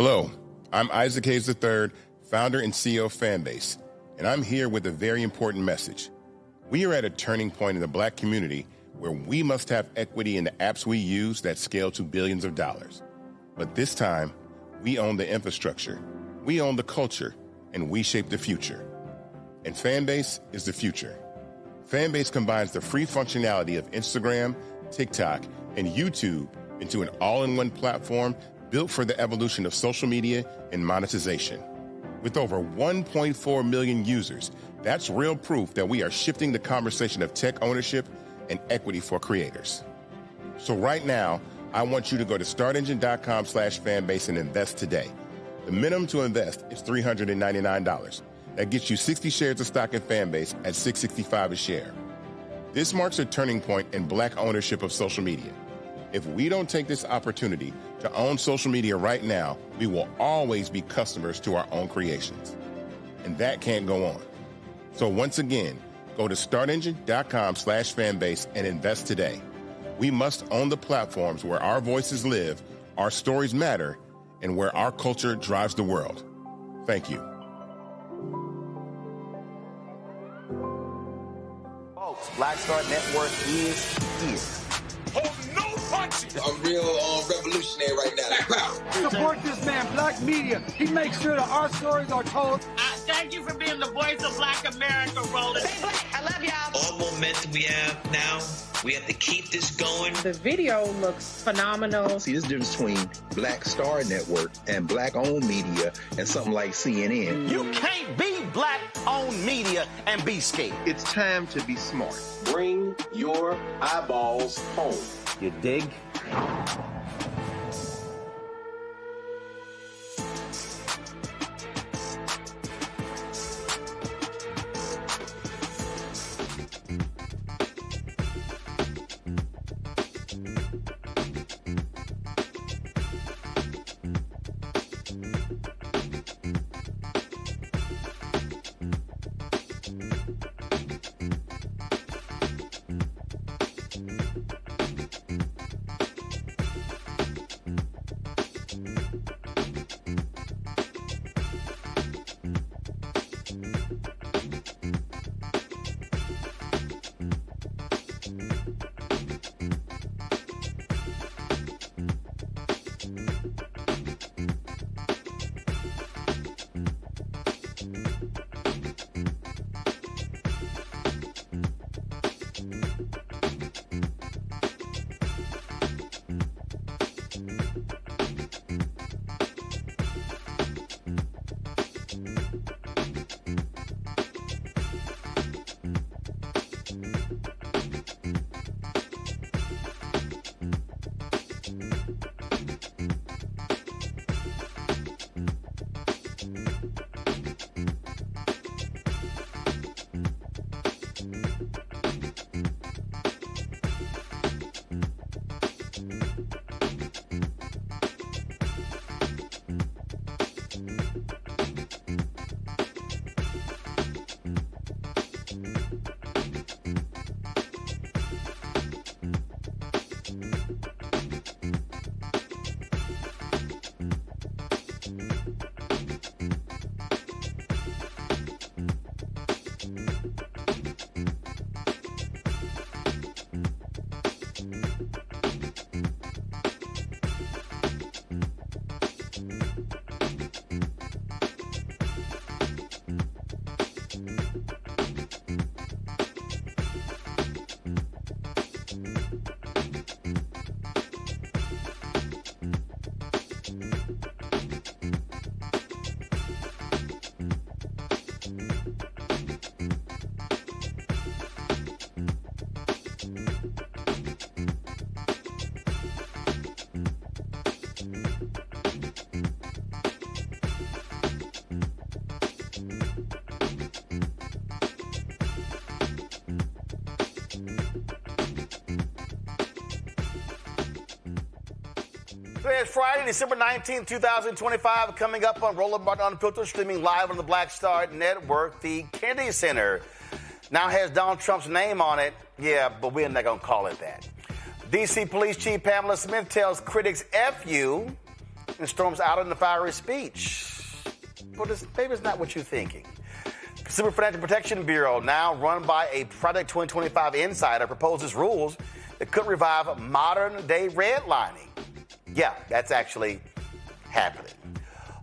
Hello, I'm Isaac Hayes III, founder and CEO of Fanbase, and I'm here with a very important message. We are at a turning point in the Black community where we must have equity in the apps we use that scale to billions of dollars. But this time, we own the infrastructure, we own the culture, and we shape the future. And Fanbase is the future. Fanbase combines the free functionality of Instagram, TikTok, and YouTube into an all-in-one platform built for the evolution of social media and monetization. With over 1.4 million users, that's real proof that we are shifting the conversation of tech ownership and equity for creators. So right now, I want you to go to startengine.com/fanbase and invest today. The minimum to invest is $399. That gets you 60 shares of stock in Fanbase at $665 a share. This marks a turning point in Black ownership of social media. If we don't take this opportunity to own social media right now, we will always be customers to our own creations. And that can't go on. So once again, go to startengine.com/fanbase and invest today. We must own the platforms where our voices live, our stories matter, and where our culture drives the world. Thank you. Folks, Black Star Network is here. Hold no punches. I'm real revolutionary right now. Black power. Support this man, Black media. He makes sure that our stories are told. Thank you for being the voice of Black America, Roland. Stay black. I love y'all. All momentum we have now, we have to keep this going. The video looks phenomenal. See, this difference between Black Star Network and Black-owned media and something like CNN. You can't be Black-owned media and be scared. It's time to be smart. Bring your eyeballs home. You dig? Today is Friday, December 19th, 2025. Coming up on Roland Martin Unfiltered, streaming live on the Black Star Network. The Kennedy Center now has Donald Trump's name on it. Yeah, but we're not going to call it that. D.C. Police Chief Pamela Smith tells critics F you and storms out in the fiery speech. Well, maybe it's not what you're thinking. Consumer Financial Protection Bureau, now run by a Project 2025 insider, proposes rules that could revive modern-day redlining. Yeah, that's actually happening.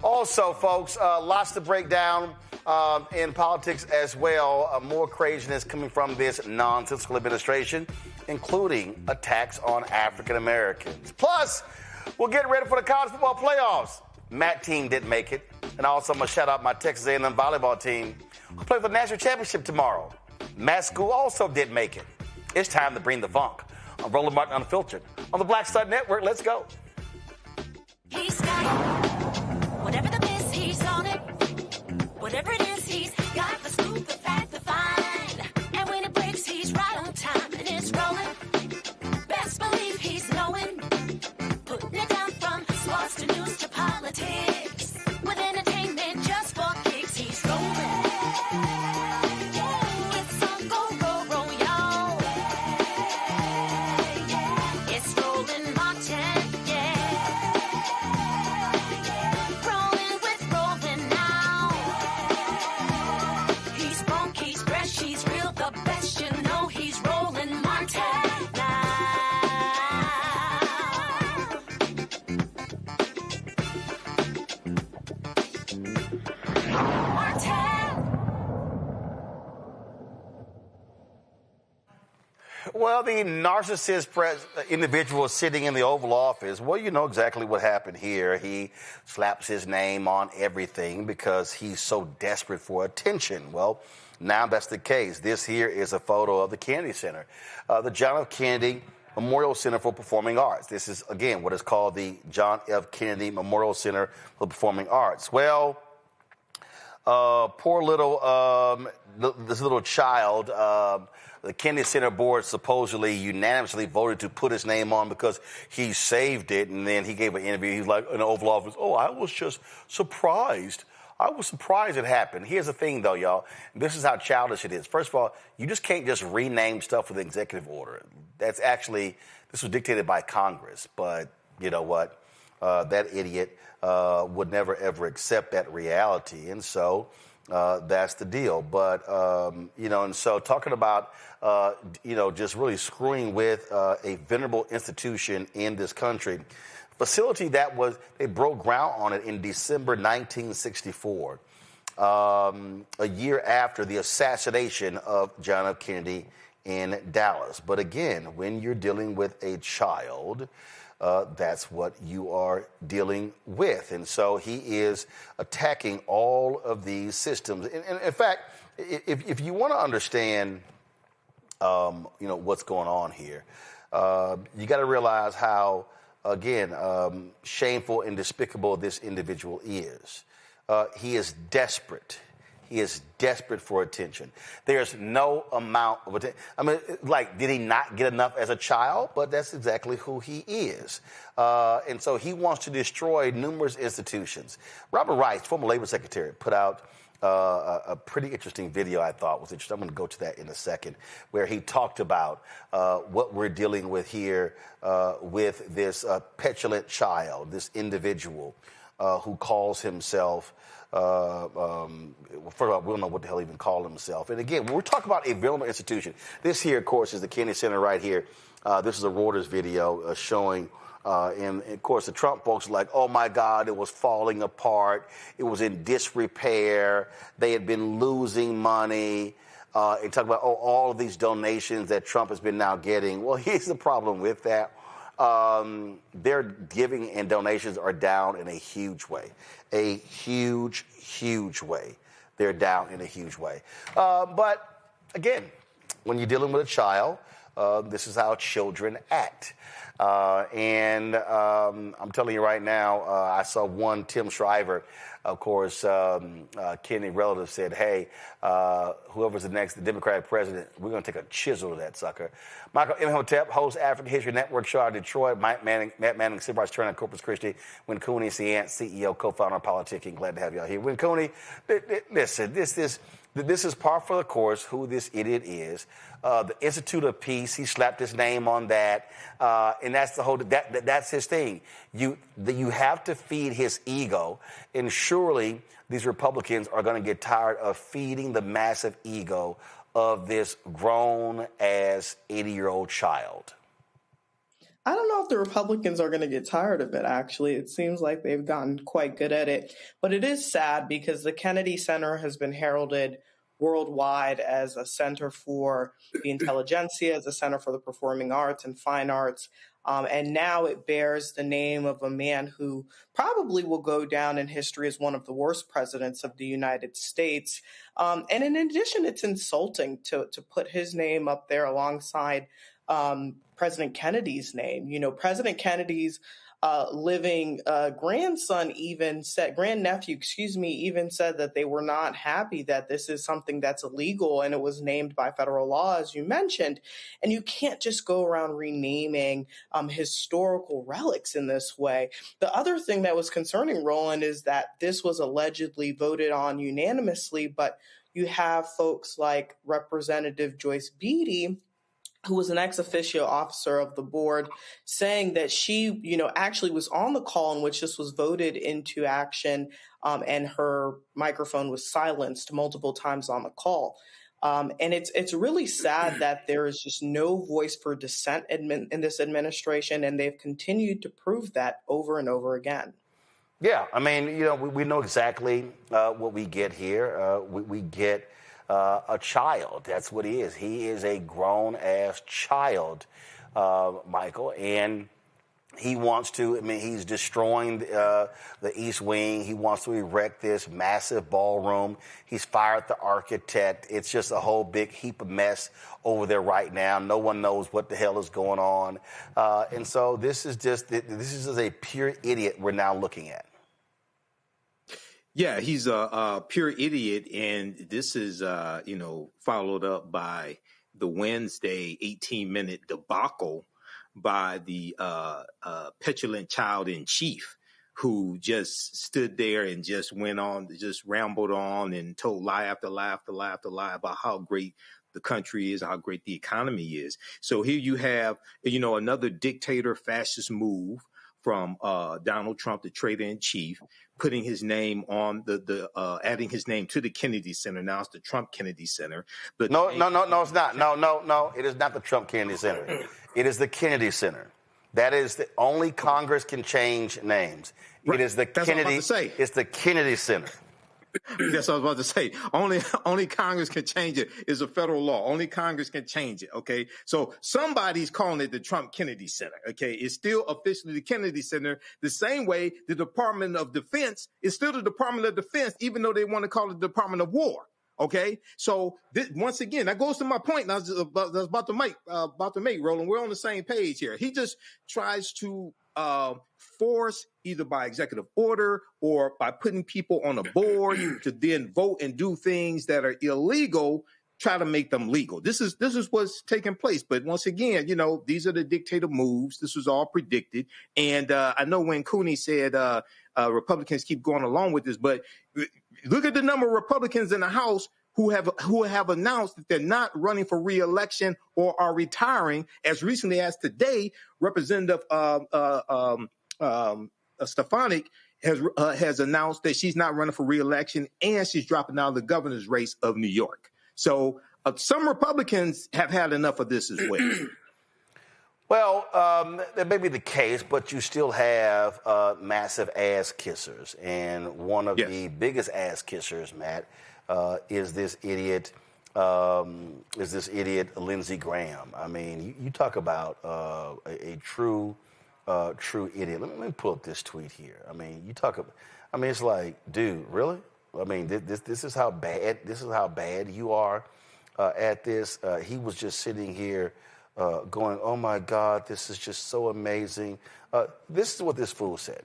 Also, folks, lots to break down in politics as well. More craziness coming from this nonsensical administration, including attacks on African Americans. Plus, we'll get ready for the college football playoffs. Matt team didn't make it. And also, I'm going to shout out my Texas A&M volleyball team who play for the national championship tomorrow. Matt school also didn't make it. It's time to bring the funk. I'm Roland Martin Unfiltered on the Black Star Network. Let's go. He's got whatever the miss, he's on it. Whatever it is, he's got the scoop, the fact, the find. And when it breaks, he's right on time and it's rolling. Best believe he's knowing. Putting it down from sports to news to politics. With entertainment just for kicks, he's rolling. It's on go, roll, roll, y'all. It's Roland Martin, rolling with Roland now. He's funk, he's fresh, he's real, the best, you know he's Roland Martin now. Well, the narcissist individual sitting in the Oval Office, well, you know exactly what happened here. He slaps his name on everything because he's so desperate for attention. Well, now that's the case. This here is a photo of the Kennedy Center, the John F. Kennedy Memorial Center for Performing Arts. This is, again, what is called the John F. Kennedy Memorial Center for Performing Arts. Well, poor little, this little child, the Kennedy Center board supposedly unanimously voted to put his name on because he saved it. And then he gave an interview. He's like, in the Oval Office, oh, I was just surprised. I was surprised it happened. Here's the thing, though, y'all. This is how childish it is. First of all, you just can't just rename stuff with an executive order. That's actually, this was dictated by Congress. But you know what? That idiot would never, ever accept that reality. And so that's the deal. But, you know, and so talking about, you know, just really screwing with a venerable institution in this country, facility that was, they broke ground on it in December 1964, a year after the assassination of John F. Kennedy in Dallas. But again, when you're dealing with a child, that's what you are dealing with. And so he is attacking all of these systems. And in fact, if you want to understand, you know, what's going on here, you got to realize how, again, shameful and despicable this individual is. He is desperate. He is desperate for attention. There's no amount of attention. I mean, like, did he not get enough as a child? But that's exactly who he is. And so he wants to destroy numerous institutions. Robert Rice, former labor secretary, put out a pretty interesting video, I thought was interesting. I'm going to go to that in a second, where he talked about what we're dealing with here with this petulant child, this individual who calls himself, first of all, we don't know what the hell he even called himself. And again, when we're talking about a venerable institution, this here, of course, is the Kennedy Center right here. This is a Reuters video showing, and of course, the Trump folks are like, oh my God, it was falling apart. It was in disrepair. They had been losing money. And talk about, oh, all of these donations that Trump has been now getting. Well, here's the problem with that. Their giving and donations are down in a huge way. A huge, huge way. They're down in a huge way. But again, when you're dealing with a child, this is how children act. And I'm telling you right now, I saw one, Tim Shriver, of course, Kennedy relative said, hey, whoever's the next Democratic president, we're going to take a chisel to that sucker. Michael Imhotep, host African History Network show out of Detroit. Matt Manning, Civil Rights Attorney, Corpus Christi. Win Cooney, CEO, co-founder of Politicking. Glad to have y'all here. Win Cooney, listen, this This is par for the course who this idiot is. The Institute of Peace, he slapped his name on that, and that's the whole. That's his thing. You have to feed his ego, and surely these Republicans are going to get tired of feeding the massive ego of this grown-ass 80-year-old child. I don't know if the Republicans are going to get tired of it, actually. It seems like they've gotten quite good at it. But it is sad because the Kennedy Center has been heralded worldwide as a center for the intelligentsia, as a center for the performing arts and fine arts. And now it bears the name of a man who probably will go down in history as one of the worst presidents of the United States. And in addition, it's insulting to put his name up there alongside President Kennedy's name. You know, President Kennedy's living grandnephew, even said that they were not happy that this is something that's illegal and it was named by federal law, as you mentioned. And you can't just go around renaming historical relics in this way. The other thing that was concerning, Roland, is that this was allegedly voted on unanimously, but you have folks like Representative Joyce Beatty, who was an ex officio officer of the board, saying that she, actually was on the call in which this was voted into action, and her microphone was silenced multiple times on the call. And it's really sad that there is just no voice for dissent in this administration, and they've continued to prove that over and over again. Yeah, I mean, we know exactly what we get here. We get a child. That's what he is. He is a grown-ass child, Michael, and he wants to, he's destroying the East Wing. He wants to erect this massive ballroom. He's fired the architect. It's just a whole big heap of mess over there right now. No one knows what the hell is going on. And so this is just a pure idiot we're now looking at. Yeah, he's a pure idiot, and this is, followed up by the Wednesday 18-minute debacle by the petulant child-in-chief, who just stood there and just went on, just rambled on and told lie after lie after lie after lie about how great the country is, how great the economy is. So here you have, another dictator fascist move from Donald Trump, the traitor-in-chief, putting his name on adding his name to the Kennedy Center. Now it's the Trump Kennedy Center. But no, it's not. No, it is not the Trump Kennedy Center. It is the Kennedy Center. That is the only Congress can change names. Right. It is the Kennedy. It's the Kennedy Center. That's what I was about to say. Only Congress can change it. It's a federal law. Only Congress can change it. Okay. So somebody's calling it the Trump Kennedy Center. Okay. It's still officially the Kennedy Center. The same way the Department of Defense is still the Department of Defense, even though they want to call it the Department of War. Okay. So once again, that goes to my point. And I was about to make, Roland. We're on the same page here. He just tries to force, either by executive order or by putting people on a board to then vote and do things that are illegal, try to make them legal. This is what's taking place. But once again, these are the dictator moves. This was all predicted. And I know when Cooney said Republicans keep going along with this, but look at the number of Republicans in the House who have announced that they're not running for re-election or are retiring. As recently as today, Representative Stefanik has announced that she's not running for re-election and she's dropping out of the governor's race of New York. So some Republicans have had enough of this as well. Well, that may be the case, but you still have massive ass kissers, and one of the biggest ass kissers, Matt, is this idiot Lindsey Graham. I mean, you talk about a true idiot. Let me pull up this tweet here. I mean, it's like, dude, really? I mean, this is how bad you are at this. He was just sitting here going, oh my God, this is just so amazing. This is what this fool said.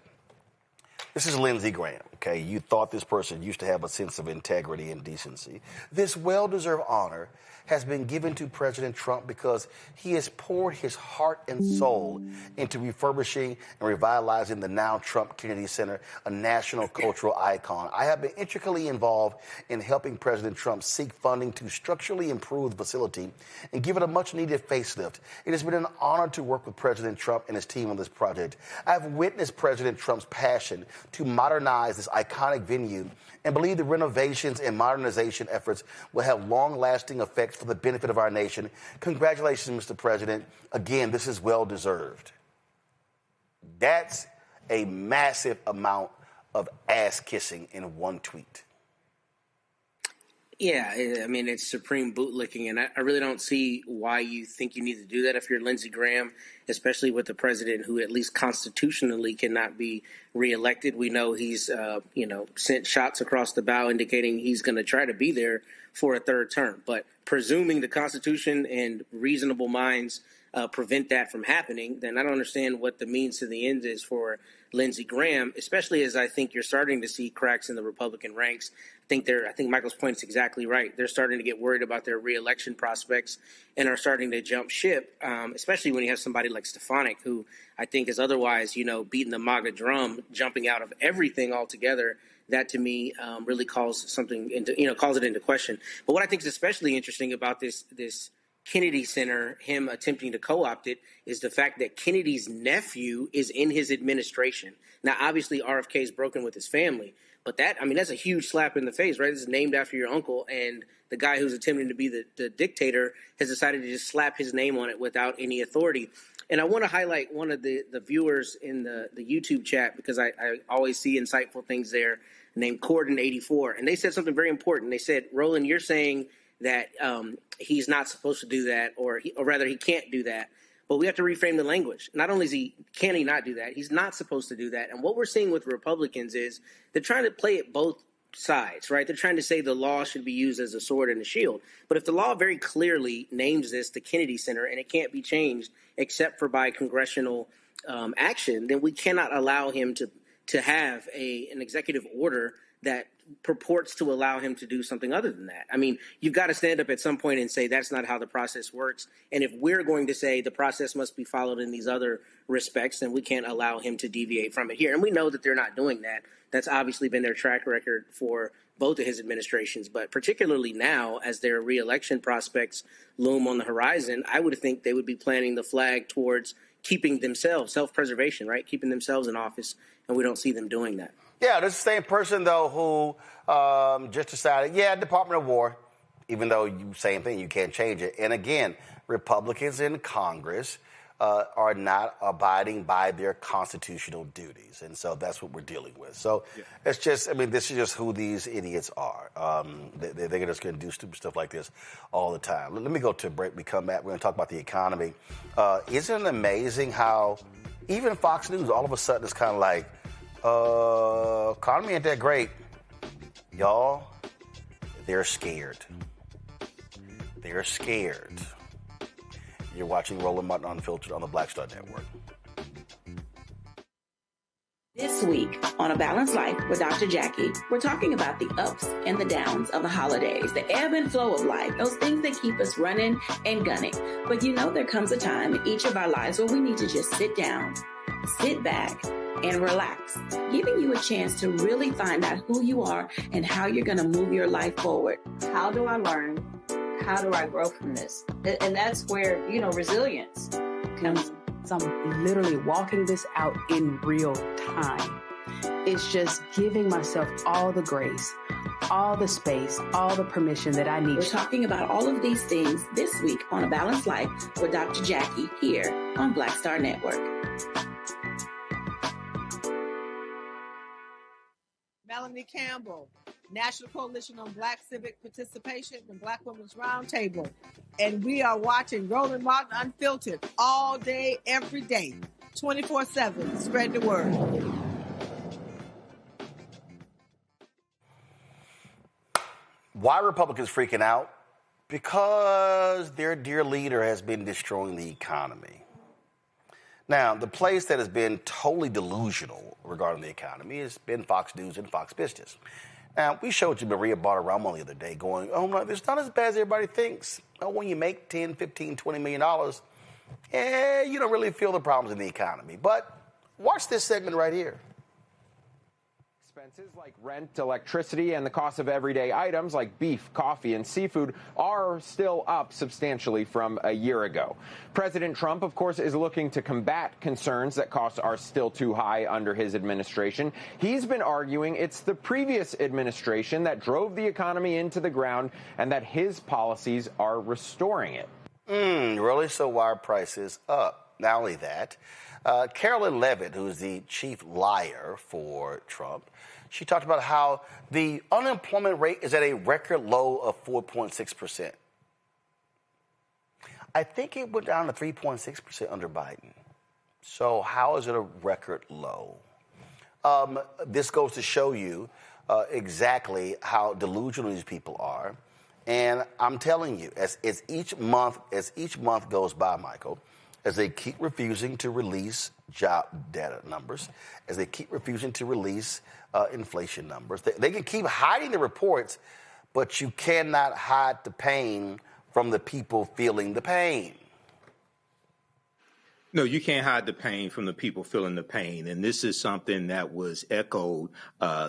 This is Lindsey Graham, okay? You thought this person used to have a sense of integrity and decency. This well-deserved honor has been given to President Trump because he has poured his heart and soul into refurbishing and revitalizing the now Trump Kennedy Center, a national cultural icon. I have been intricately involved in helping President Trump seek funding to structurally improve the facility and give it a much-needed facelift. It has been an honor to work with President Trump and his team on this project. I've witnessed President Trump's passion to modernize this iconic venue and believe the renovations and modernization efforts will have long-lasting effects for the benefit of our nation. Congratulations, Mr. President. Again, this is well-deserved. That's a massive amount of ass-kissing in one tweet. Yeah, I mean, it's supreme bootlicking, and I really don't see why you think you need to do that if you're Lindsey Graham, especially with the president who at least constitutionally cannot be reelected. We know he's, sent shots across the bow indicating he's going to try to be there for a third term. But presuming the Constitution and reasonable minds prevent that from happening, then I don't understand what the means to the end is for Lindsey Graham, especially as I think you're starting to see cracks in the Republican ranks. I think Michael's point is exactly right. They're starting to get worried about their reelection prospects and are starting to jump ship, especially when you have somebody like Stefanik, who I think is otherwise, beating the MAGA drum, jumping out of everything altogether. That to me really calls something calls it into question. But what I think is especially interesting about this Kennedy Center, him attempting to co-opt it, is the fact that Kennedy's nephew is in his administration. Now, obviously, RFK is broken with his family, but that's a huge slap in the face, right? This is named after your uncle, and the guy who's attempting to be the dictator has decided to just slap his name on it without any authority. And I want to highlight one of the viewers in the YouTube chat, because I always see insightful things there, named Corden84, and they said something very important. They said, Roland, you're saying that he's not supposed to do that, or rather he can't do that. But we have to reframe the language. Not only can he not do that, he's not supposed to do that. And what we're seeing with Republicans is they're trying to play it both sides, right? They're trying to say the law should be used as a sword and a shield. But if the law very clearly names this the Kennedy Center and it can't be changed except for by congressional action, then we cannot allow him to have an executive order that purports to allow him to do something other than that. I mean, you've got to stand up at some point and say that's not how the process works. And if we're going to say the process must be followed in these other respects, then we can't allow him to deviate from it here. And we know that they're not doing that. That's obviously been their track record for both of his administrations. But particularly now, as their reelection prospects loom on the horizon, I would think they would be planting the flag towards keeping themselves, self-preservation, right? Keeping themselves in office. And we don't see them doing that. Yeah, this is the same person, though, who just decided, Department of War, even though same thing, you can't change it. And again, Republicans in Congress are not abiding by their constitutional duties. And so that's what we're dealing with. So it's just, this is just who these idiots are. They're just going to do stupid stuff like this all the time. Let me go to a break. We come back. We're going to talk about the economy. Isn't it amazing how even Fox News all of a sudden is kind of like, economy ain't that great. Y'all, they're scared. They're scared. You're watching Roland Martin Unfiltered on the Black Star Network. This week on A Balanced Life with Dr. Jackie, we're talking about the ups and the downs of the holidays, the ebb and flow of life, those things that keep us running and gunning. But there comes a time in each of our lives where we need to just sit down, sit back, and relax, giving you a chance to really find out who you are and how you're going to move your life forward. How do I learn? How do I grow from this? And that's where, resilience comes. So I'm literally walking this out in real time. It's just giving myself all the grace, all the space, all the permission that I need. We're talking about all of these things this week on A Balanced Life with Dr. Jackie here on Black Star Network. Melanie Campbell, National Coalition on Black Civic Participation and Black Women's Roundtable. And we are watching Roland Martin Unfiltered all day, every day, 24/7. Spread the word. Why are Republicans freaking out? Because their dear leader has been destroying the economy. Now, the place that has been totally delusional regarding the economy has been Fox News and Fox Business. Now, we showed you Maria Bartiromo the other day going, oh, no, it's not as bad as everybody thinks. Oh, when you make $10, $15, $20 million, you don't really feel the problems in the economy. But watch this segment right here. Expenses like rent, electricity, and the cost of everyday items like beef, coffee, and seafood are still up substantially from a year ago. President Trump, of course, is looking to combat concerns that costs are still too high under his administration. He's been arguing it's the previous administration that drove the economy into the ground and that his policies are restoring it. Really? So why are prices up? Not only that, Carolyn Levitt, who's the chief liar for Trump, she talked about how the unemployment rate is at a record low of 4.6%. I think it went down to 3.6% under Biden. So how is it a record low? This goes to show you exactly how delusional these people are. And I'm telling you, as each month goes by, Michael, as they keep refusing to release job data numbers, as they keep refusing to release inflation numbers. They can keep hiding the reports, but you cannot hide the pain from the people feeling the pain. No, you can't hide the pain from the people feeling the pain. And this is something that was echoed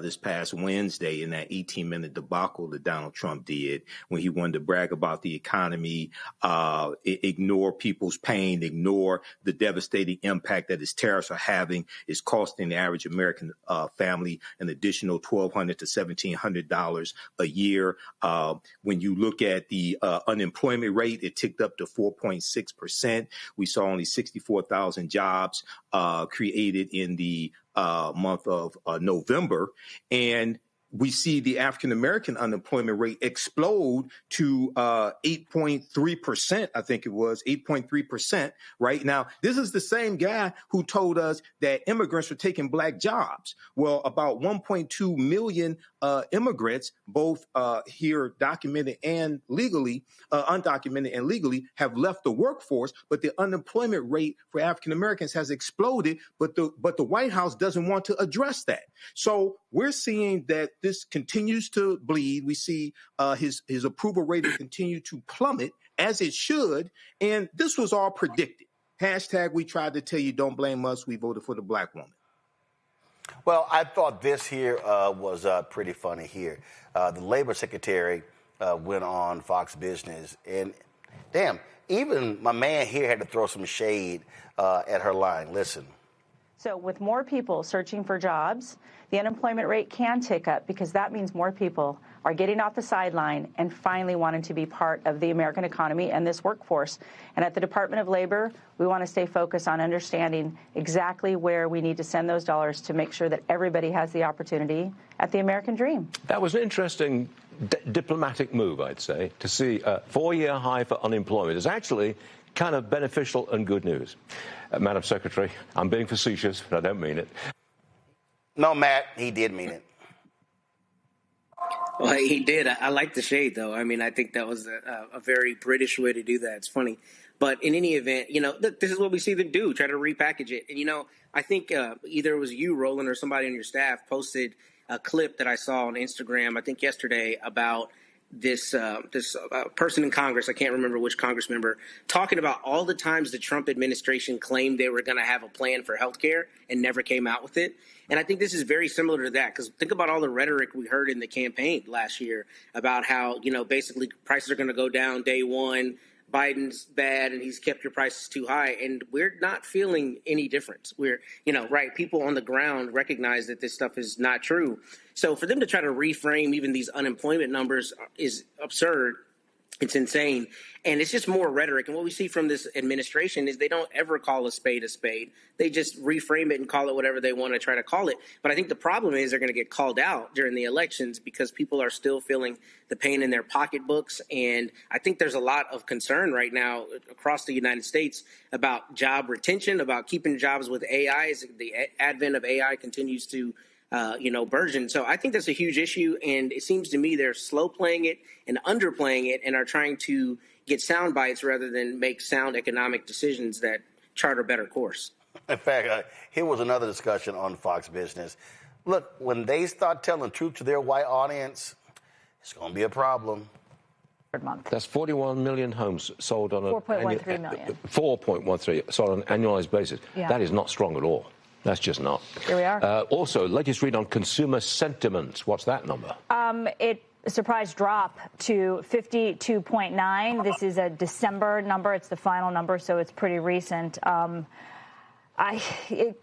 this past Wednesday in that 18-minute debacle that Donald Trump did when he wanted to brag about the economy, ignore people's pain, ignore the devastating impact that his tariffs are having. It's costing the average American family an additional $1,200 to $1,700 a year. When you look at the unemployment rate, it ticked up to 4.6%. We saw only 64,000 jobs created in the month of November. And we see the African-American unemployment rate explode to 8.3%, I think it was, 8.3%. Right now, this is the same guy who told us that immigrants were taking black jobs. Well, about 1.2 million immigrants, both here documented and legally, undocumented and legally, have left the workforce, but the unemployment rate for African-Americans has exploded, but the White House doesn't want to address that. So we're seeing that this continues to bleed. We see his approval rating continue to plummet, as it should, and this was all predicted. Hashtag we tried to tell you, don't blame us, we voted for the black woman. Well, I thought this here was pretty funny here. The labor secretary went on Fox Business, and damn, even my man here had to throw some shade at her line. Listen. So with more people searching for jobs, the unemployment rate can tick up because that means more people are getting off the sideline and finally wanting to be part of the American economy and this workforce. And at the Department of Labor, we want to stay focused on understanding exactly where we need to send those dollars to make sure that everybody has the opportunity at the American dream. That was an interesting diplomatic move, I'd say, to see a 4-year high for unemployment is actually kind of beneficial and good news. Madam Secretary, I'm being facetious, but I don't mean it. No, Matt, he did mean it. Well, he did. I like the shade, though. I mean, I think that was a very British way to do that. It's funny. But in any event, look, this is what we see them do, try to repackage it. And, I think either it was you, Roland, or somebody on your staff posted a clip that I saw on Instagram, I think yesterday, about this person in Congress, I can't remember which Congress member, talking about all the times the Trump administration claimed they were going to have a plan for health care and never came out with it. And I think this is very similar to that, because think about all the rhetoric we heard in the campaign last year about how, basically prices are going to go down day one. Biden's bad and he's kept your prices too high. And we're not feeling any difference. We're, right, people on the ground recognize that this stuff is not true. So for them to try to reframe even these unemployment numbers is absurd. It's insane. And it's just more rhetoric. And what we see from this administration is they don't ever call a spade a spade. They just reframe it and call it whatever they want to try to call it. But I think the problem is they're going to get called out during the elections because people are still feeling the pain in their pocketbooks. And I think there's a lot of concern right now across the United States about job retention, about keeping jobs with AI as the advent of AI continues to burgeon. So I think that's a huge issue. And it seems to me they're slow playing it and underplaying it and are trying to get sound bites rather than make sound economic decisions that chart a better course. In fact, here was another discussion on Fox Business. Look, when they start telling truth to their white audience, it's going to be a problem. Month. That's 41 million homes sold on 4.13 million. 4.13 sold on an annualized basis. Yeah. That is not strong at all. That's just not. Here we are. Also, latest read on consumer sentiment. What's that number? A surprise drop to 52.9. This is a December number. It's the final number, so it's pretty recent.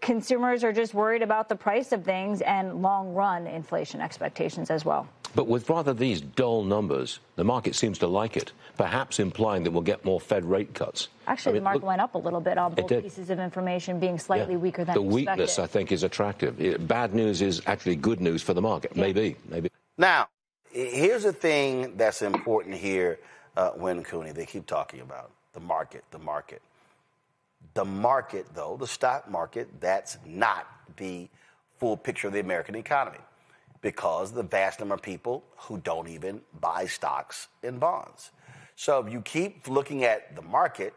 Consumers are just worried about the price of things and long-run inflation expectations as well. But with rather these dull numbers, the market seems to like it, perhaps implying that we'll get more Fed rate cuts. Actually, the market went up a little bit on both pieces of information being slightly weaker than the expected. Weakness, I think, is attractive. Bad news is actually good news for the market. Yeah. Maybe. Now, here's the thing that's important here, Win Cooney. They keep talking about the market. The market, though, the stock market, that's not the full picture of the American economy, because the vast number of people who don't even buy stocks and bonds. So if you keep looking at the market,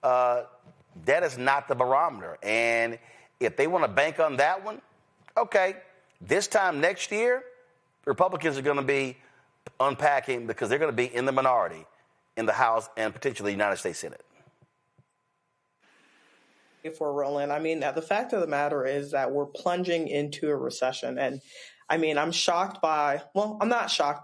that is not the barometer. And if they want to bank on that one, okay, this time next year, Republicans are going to be unpacking because they're going to be in the minority in the House and potentially the United States Senate. If we're rolling, I mean, the fact of the matter is that we're plunging into a recession. And I mean, I'm not shocked by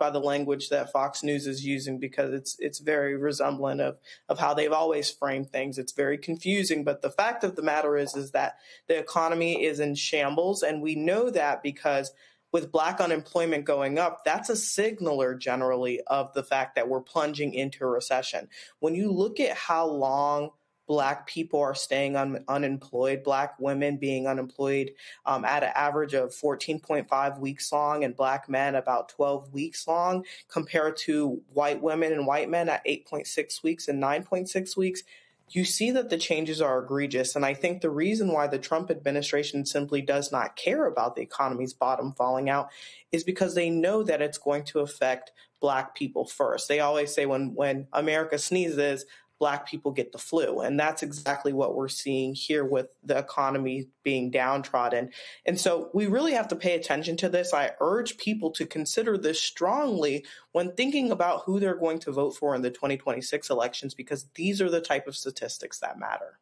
the language that Fox News is using, because it's very resemblant of how they've always framed things. It's very confusing. But the fact of the matter is that the economy is in shambles. And we know that because with Black unemployment going up, that's a signaler generally of the fact that we're plunging into a recession. When you look at how long Black people are staying unemployed, Black women being unemployed at an average of 14.5 weeks long, and Black men about 12 weeks long, compared to white women and white men at 8.6 weeks and 9.6 weeks, you see that the changes are egregious. And I think the reason why the Trump administration simply does not care about the economy's bottom falling out is because they know that it's going to affect Black people first. They always say when America sneezes, Black people get the flu. And that's exactly what we're seeing here with the economy being downtrodden. And so we really have to pay attention to this. I urge people to consider this strongly when thinking about who they're going to vote for in the 2026 elections, because these are the type of statistics that matter.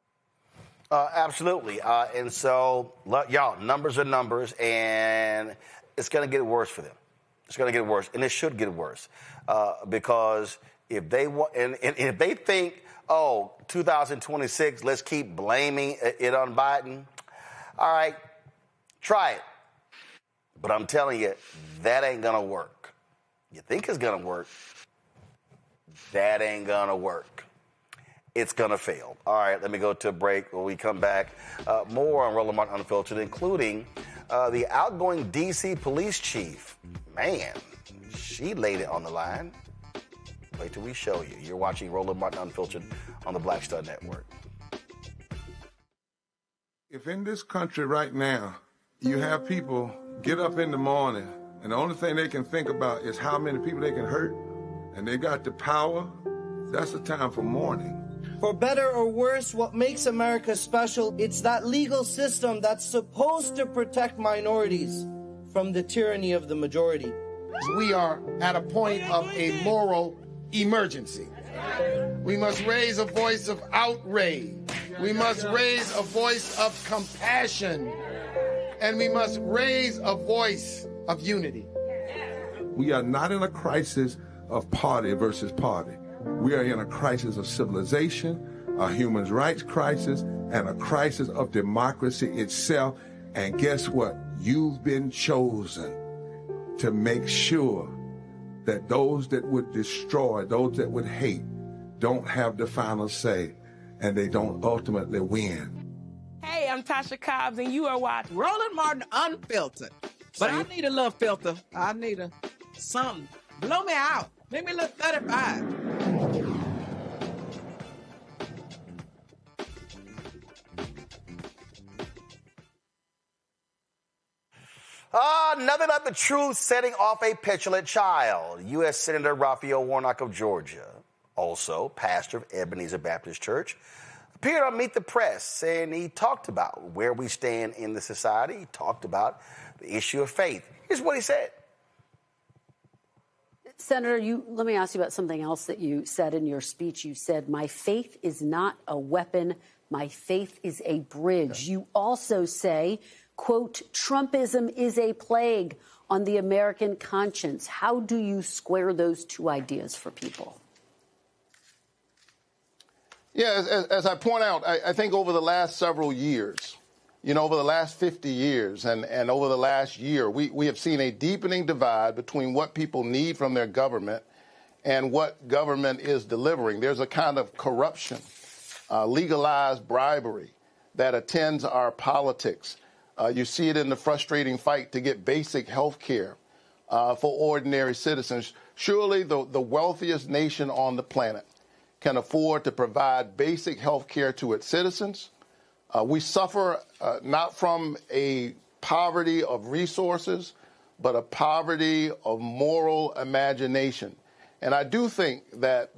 Absolutely. And so, y'all, numbers are numbers, and it's going to get worse for them. It's going to get worse, and it should get worse because if they want, and if they think, 2026, let's keep blaming it on Biden. All right, try it. But I'm telling you, that ain't going to work. You think it's going to work. That ain't going to work. It's going to fail. All right, let me go to a break. When we come back, more on Roland Martin Unfiltered, including the outgoing D.C. police chief. Man, she laid it on the line. Wait till we show you. You're watching Roland Martin Unfiltered on the Black Star Network. If in this country right now, you have people get up in the morning and the only thing they can think about is how many people they can hurt, and they got the power, that's the time for mourning. For better or worse, what makes America special, it's that legal system that's supposed to protect minorities from the tyranny of the majority. We are at a point of a moral emergency. We must raise a voice of outrage. We must raise a voice of compassion. And we must raise a voice of unity. We are not in a crisis of party versus party. We are in a crisis of civilization, a human rights crisis, and a crisis of democracy itself. And guess what? You've been chosen to make sure that those that would destroy, those that would hate, don't have the final say, and they don't ultimately win. Hey, I'm Tasha Cobbs, and you are watching Roland Martin Unfiltered. But I need a little filter. I need something. Blow me out. Make me look 35. Nothing like the truth setting off a petulant child. U.S. Senator Raphael Warnock of Georgia, also pastor of Ebenezer Baptist Church, appeared on Meet the Press, and he talked about where we stand in the society. He talked about the issue of faith. Here's what he said. Senator, let me ask you about something else that you said in your speech. You said, my faith is not a weapon. My faith is a bridge. You also say, quote, Trumpism is a plague on the American conscience. How do you square those two ideas for people? Yeah, as I point out, I think over the last several years, over the last 50 years and over the last year, we have seen a deepening divide between what people need from their government and what government is delivering. There's a kind of corruption, legalized bribery that attends our politics. You see it in the frustrating fight to get basic health care for ordinary citizens. Surely the wealthiest nation on the planet can afford to provide basic health care to its citizens. We suffer not from a poverty of resources, but a poverty of moral imagination. And I do think that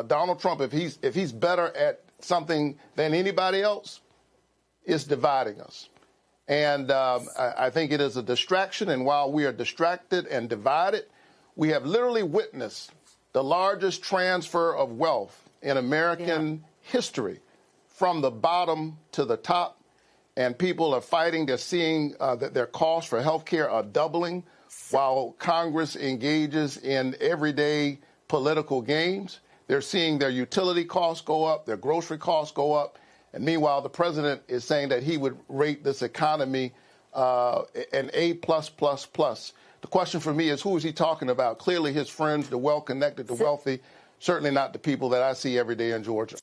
Donald Trump, if he's better at something than anybody else, is dividing us. And I think it is a distraction. And while we are distracted and divided, we have literally witnessed the largest transfer of wealth in American history from the bottom to the top. And people are fighting. They're seeing that their costs for health care are doubling while Congress engages in everyday political games. They're seeing their utility costs go up, their grocery costs go up. And meanwhile, the president is saying that he would rate this economy an A+++. The question for me is, who is he talking about? Clearly his friends, the well-connected, the wealthy, certainly not the people that I see every day in Georgia.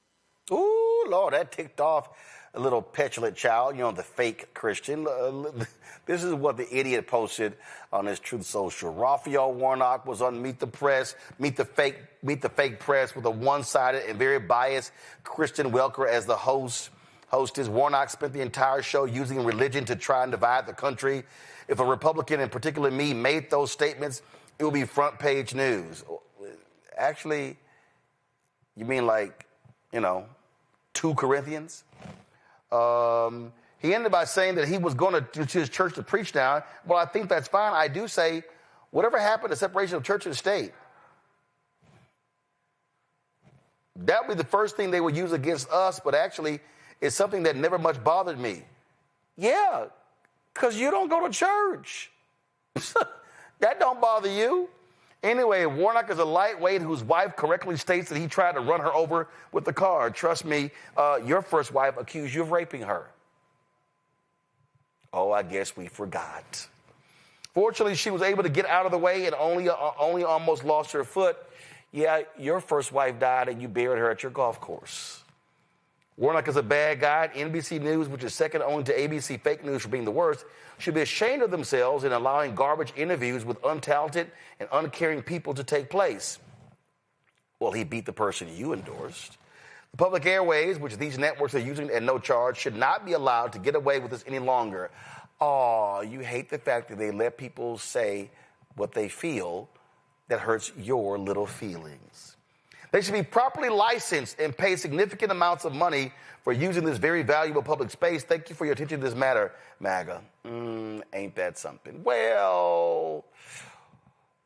Ooh, Lord, that ticked off a little petulant child, the fake Christian. This is what the idiot posted on his Truth Social. Raphael Warnock was on Meet the Press, Meet the Fake Press with a one-sided and very biased Christian Welker as the hostess. Warnock spent the entire show using religion to try and divide the country. If a Republican, in particular me, made those statements, it would be front page news. Actually, you mean 2 Corinthians? He ended by saying that he was going to his church to preach now. Well, I think that's fine. I do say, whatever happened to separation of church and state? That would be the first thing they would use against us, but actually it's something that never much bothered me. Yeah, because you don't go to church. That don't bother you. Anyway, Warnock is a lightweight whose wife correctly states that he tried to run her over with the car. Trust me, your first wife accused you of raping her. Oh, I guess we forgot. Fortunately, she was able to get out of the way and only almost lost her foot. Yeah, your first wife died and you buried her at your golf course. Warnock is a bad guy. NBC News, which is second only to ABC fake news for being the worst, should be ashamed of themselves in allowing garbage interviews with untalented and uncaring people to take place. Well, he beat the person you endorsed. The public airways, which these networks are using at no charge, should not be allowed to get away with this any longer. Oh, you hate the fact that they let people say what they feel that hurts your little feelings. They should be properly licensed and pay significant amounts of money for using this very valuable public space. Thank you for your attention to this matter, MAGA. Ain't that something? Well,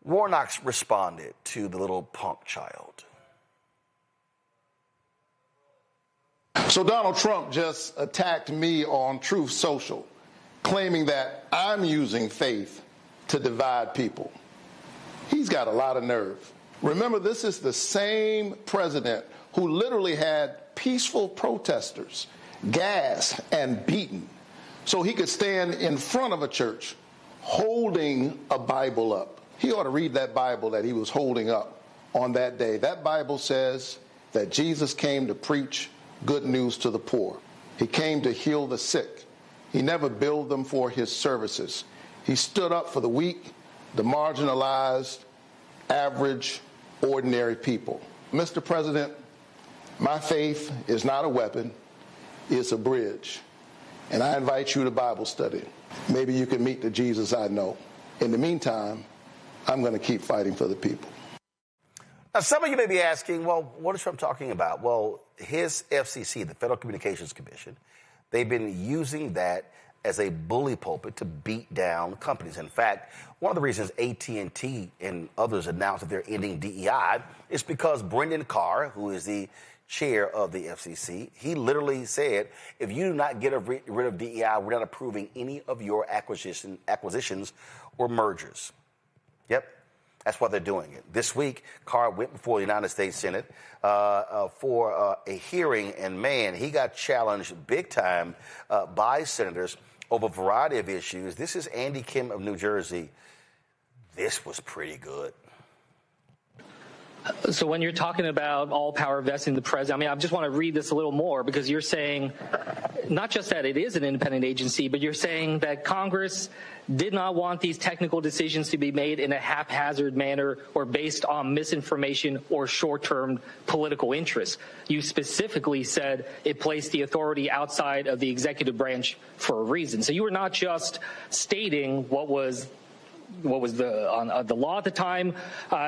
Warnock responded to the little punk child. So Donald Trump just attacked me on Truth Social, claiming that I'm using faith to divide people. He's got a lot of nerve. Remember, this is the same president who literally had peaceful protesters gassed and beaten so he could stand in front of a church holding a Bible up. He ought to read that Bible that he was holding up on that day. That Bible says that Jesus came to preach good news to the poor. He came to heal the sick. He never billed them for his services. He stood up for the weak, the marginalized, average, ordinary people. Mr. President, my faith is not a weapon, it's a bridge. And I invite you to Bible study. Maybe you can meet the Jesus I know. In the meantime, I'm going to keep fighting for the people. Now, some of you may be asking, well, what is Trump talking about? Well, his FCC, the Federal Communications Commission, they've been using that as a bully pulpit to beat down companies. In fact, one of the reasons AT&T and others announced that they're ending DEI is because Brendan Carr, who is the chair of the FCC, he literally said, if you do not get rid of DEI, we're not approving any of your acquisitions or mergers. Yep. That's why they're doing it. This week, Carr went before the United States Senate for a hearing, and man, he got challenged big time by senators over a variety of issues. This is Andy Kim of New Jersey. This was pretty good. So when you're talking about all power vesting in the president, I just want to read this a little more, because you're saying not just that it is an independent agency, but you're saying that Congress did not want these technical decisions to be made in a haphazard manner or based on misinformation or short-term political interests. You specifically said it placed the authority outside of the executive branch for a reason. So you were not just stating what was the law at the time.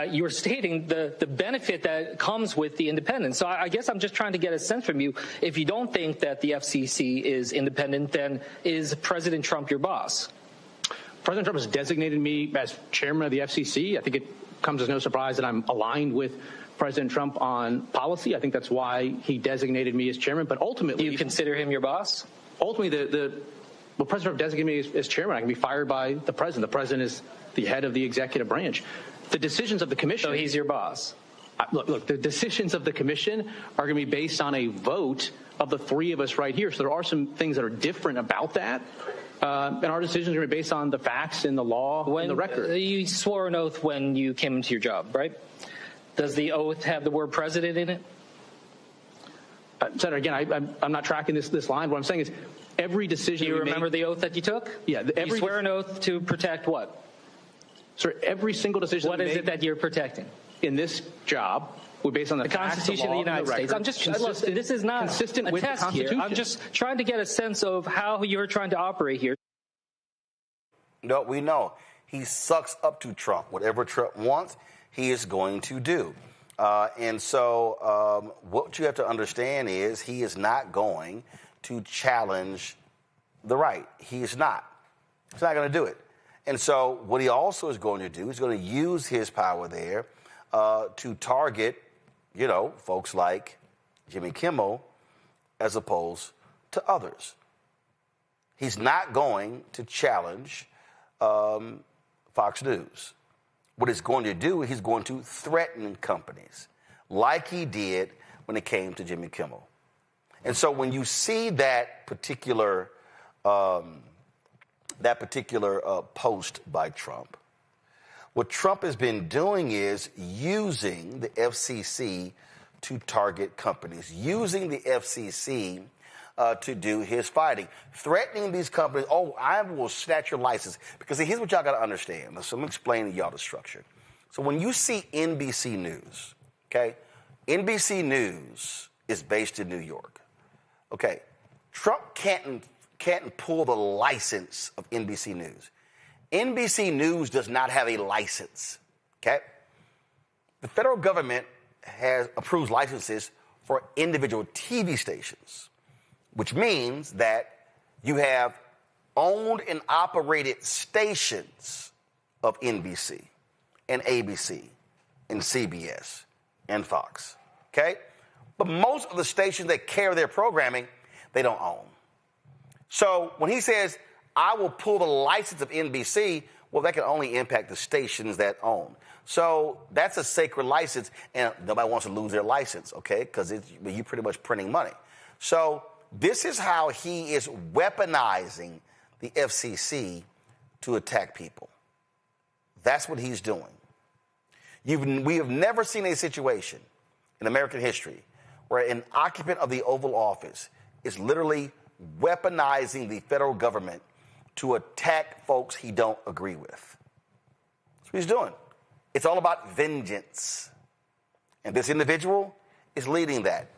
You were stating the benefit that comes with the independence. So I guess I'm just trying to get a sense from you. If you don't think that the FCC is independent, then is President Trump your boss? President Trump has designated me as chairman of the FCC. I think it comes as no surprise that I'm aligned with President Trump on policy. I think that's why he designated me as chairman. But ultimately, do you consider him your boss? Ultimately, well, President Trump designated me as chairman. I can be fired by the president. The president is the head of the executive branch. The decisions of the commission. So he's your boss. Look, the decisions of the commission are going to be based on a vote of the three of us right here. So there are some things that are different about that. And our decisions are based on the facts and the law and the record. You swore an oath when you came into your job, right? Does the oath have the word president in it? Senator, again, I'm not tracking this line. What I'm saying is every decision. Do you remember the oath that you took? Yeah. You swear an oath to protect what? Sir, every single decision. What is it that you're protecting? In this job, we're based on the Constitution of the United States. I'm just this is not consistent a with test the Constitution. Here. I'm just trying to get a sense of how you're trying to operate here. No, we know he sucks up to Trump. Whatever Trump wants, he is going to do. And so what you have to understand is he is not going to challenge the right. He is not. He's not going to do it. And so what he also is going to do is going to use his power there to target, folks like Jimmy Kimmel as opposed to others. He's not going to challenge Fox News. What he's going to do, he's going to threaten companies like he did when it came to Jimmy Kimmel. And so when you see that particular post by Trump, what Trump has been doing is using the FCC to target companies, using the FCC to do his fighting, threatening these companies. Oh, I will snatch your license. Because here's what y'all got to understand. So I'm explaining to y'all the structure. So when you see NBC News, okay, NBC News is based in New York. Okay, Trump can't pull the license of NBC News. NBC News does not have a license, okay? The federal government approves licenses for individual TV stations, which means that you have owned and operated stations of NBC and ABC and CBS and Fox, okay? But most of the stations that carry their programming, they don't own. So when he says, I will pull the license of NBC, well, that can only impact the stations that own. So that's a sacred license, and nobody wants to lose their license, okay, because you're pretty much printing money. So this is how he is weaponizing the FCC to attack people. That's what he's doing. We have never seen a situation in American history where an occupant of the Oval Office is literally weaponizing the federal government to attack folks he don't agree with. That's what he's doing. It's all about vengeance. And this individual is leading that.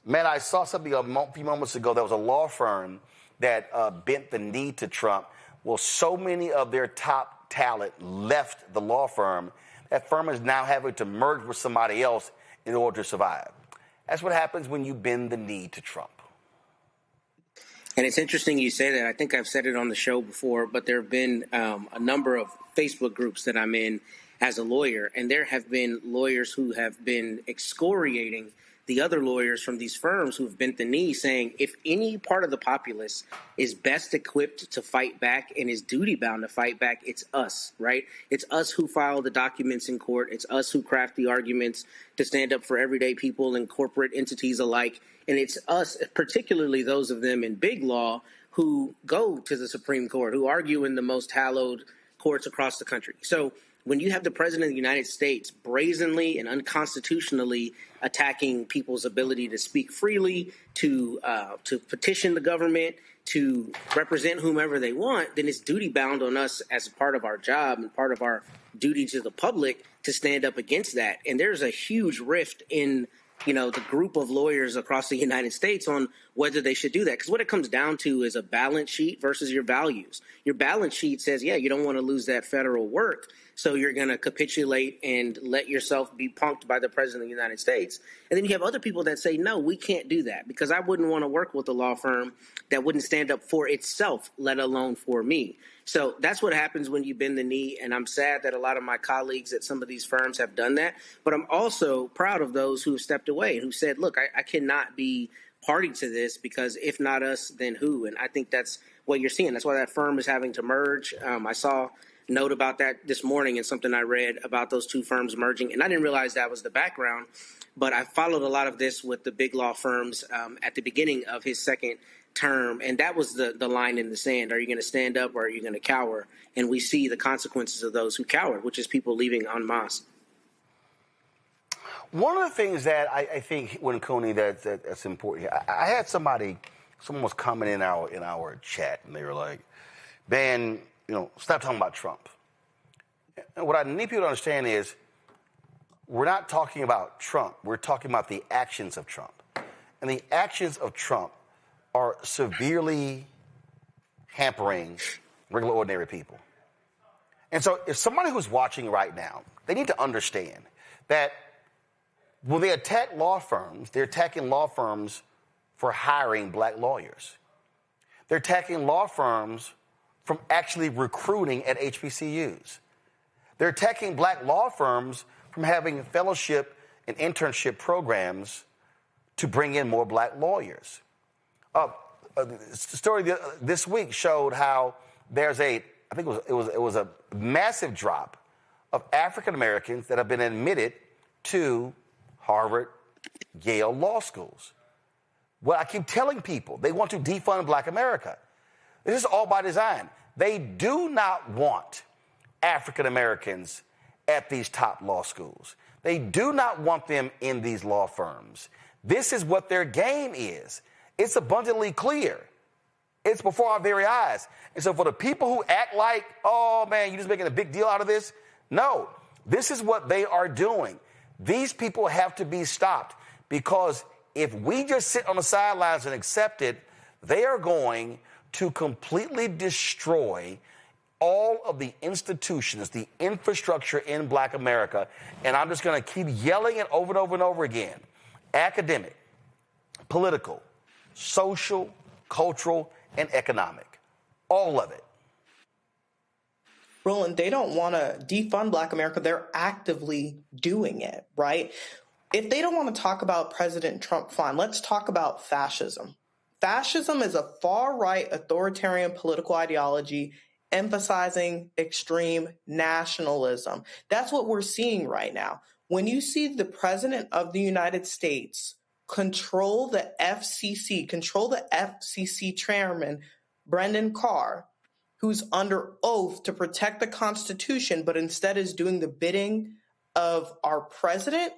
Man, I saw something a few moments ago. There was a law firm that bent the knee to Trump. Well, so many of their top talent left the law firm That firm is now having to merge with somebody else in order to survive. That's what happens when you bend the knee to Trump. And it's interesting you say that. I think I've said it on the show before, but there have been a number of Facebook groups that I'm in as a lawyer, and there have been lawyers who have been excoriating the other lawyers from these firms who have bent the knee, saying if any part of the populace is best equipped to fight back and is duty-bound to fight back, it's us, right? It's us who file the documents in court. It's us who craft the arguments to stand up for everyday people and corporate entities alike. And it's us, particularly those of them in big law, who go to the Supreme Court, who argue in the most hallowed courts across the country. So when you have the president of the United States brazenly and unconstitutionally attacking people's ability to speak freely, to petition the government, to represent whomever they want, then it's duty bound on us as a part of our job and part of our duty to the public to stand up against that. And there's a huge rift in the group of lawyers across the United States on whether they should do that. Because what it comes down to is a balance sheet versus your values. Your balance sheet says, yeah, you don't want to lose that federal work, so you're going to capitulate and let yourself be punked by the president of the United States. And then you have other people that say, no, we can't do that because I wouldn't want to work with a law firm that wouldn't stand up for itself, let alone for me. So that's what happens when you bend the knee, and I'm sad that a lot of my colleagues at some of these firms have done that. But I'm also proud of those who have stepped away and who said, look, I cannot be party to this because if not us, then who? And I think that's what you're seeing. That's why that firm is having to merge. I saw a note about that this morning in something I read about those two firms merging, and I didn't realize that was the background. But I followed a lot of this with the big law firms at the beginning of his second term, and that was the line in the sand. Are you going to stand up or are you going to cower? And we see the consequences of those who cower, which is people leaving en masse. One of the things that I think, when Cooney, that's important here, I had someone was commenting in our chat, and they were like, "Ben, stop talking about Trump." And what I need people to understand is, we're not talking about Trump. We're talking about the actions of Trump, and the actions of Trump are severely hampering regular, ordinary people. And so, if somebody who's watching right now, they need to understand that when they attack law firms, they're attacking law firms for hiring black lawyers. They're attacking law firms from actually recruiting at HBCUs. They're attacking black law firms from having fellowship and internship programs to bring in more black lawyers. A story this week showed how there's it was a massive drop of African Americans that have been admitted to Harvard, Yale law schools. Well, I keep telling people, they want to defund Black America. This is all by design. They do not want African Americans at these top law schools. They do not want them in these law firms. This is what their game is. It's abundantly clear. It's before our very eyes. And so for the people who act like, oh, man, you're just making a big deal out of this, no, this is what they are doing. These people have to be stopped, because if we just sit on the sidelines and accept it, they are going to completely destroy all of the institutions, the infrastructure in Black America. And I'm just going to keep yelling it over and over and over again. Academic, political, social, cultural, and economic. All of it. Roland, they don't want to defund Black America. They're actively doing it, right? If they don't want to talk about President Trump, fine. Let's talk about fascism. Fascism is a far-right authoritarian political ideology emphasizing extreme nationalism. That's what we're seeing right now. When you see the President of the United States control the FCC chairman, Brendan Carr, who's under oath to protect the Constitution, but instead is doing the bidding of our president,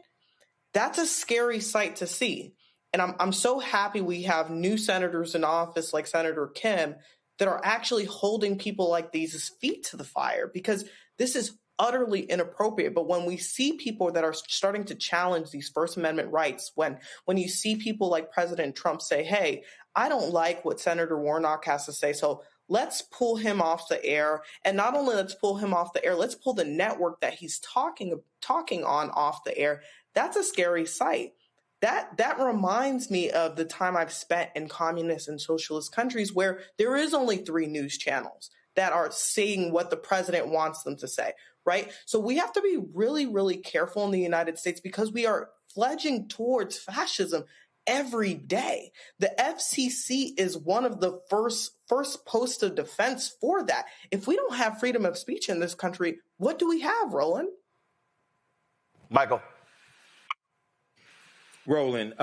that's a scary sight to see. And I'm so happy we have new senators in office like Senator Kim that are actually holding people like these feet to the fire, because this is utterly inappropriate. But when we see people that are starting to challenge these First Amendment rights, when you see people like President Trump say, hey, I don't like what Senator Warnock has to say, so let's pull him off the air. And not only let's pull him off the air, let's pull the network that he's talking on off the air. That's a scary sight. That reminds me of the time I've spent in communist and socialist countries where there is only 3 news channels that are saying what the president wants them to say, right? So we have to be really, really careful in the United States because we are fledging towards fascism every day. The FCC is one of the first posts of defense for that. If we don't have freedom of speech in this country, what do we have, Roland? Michael. Roland,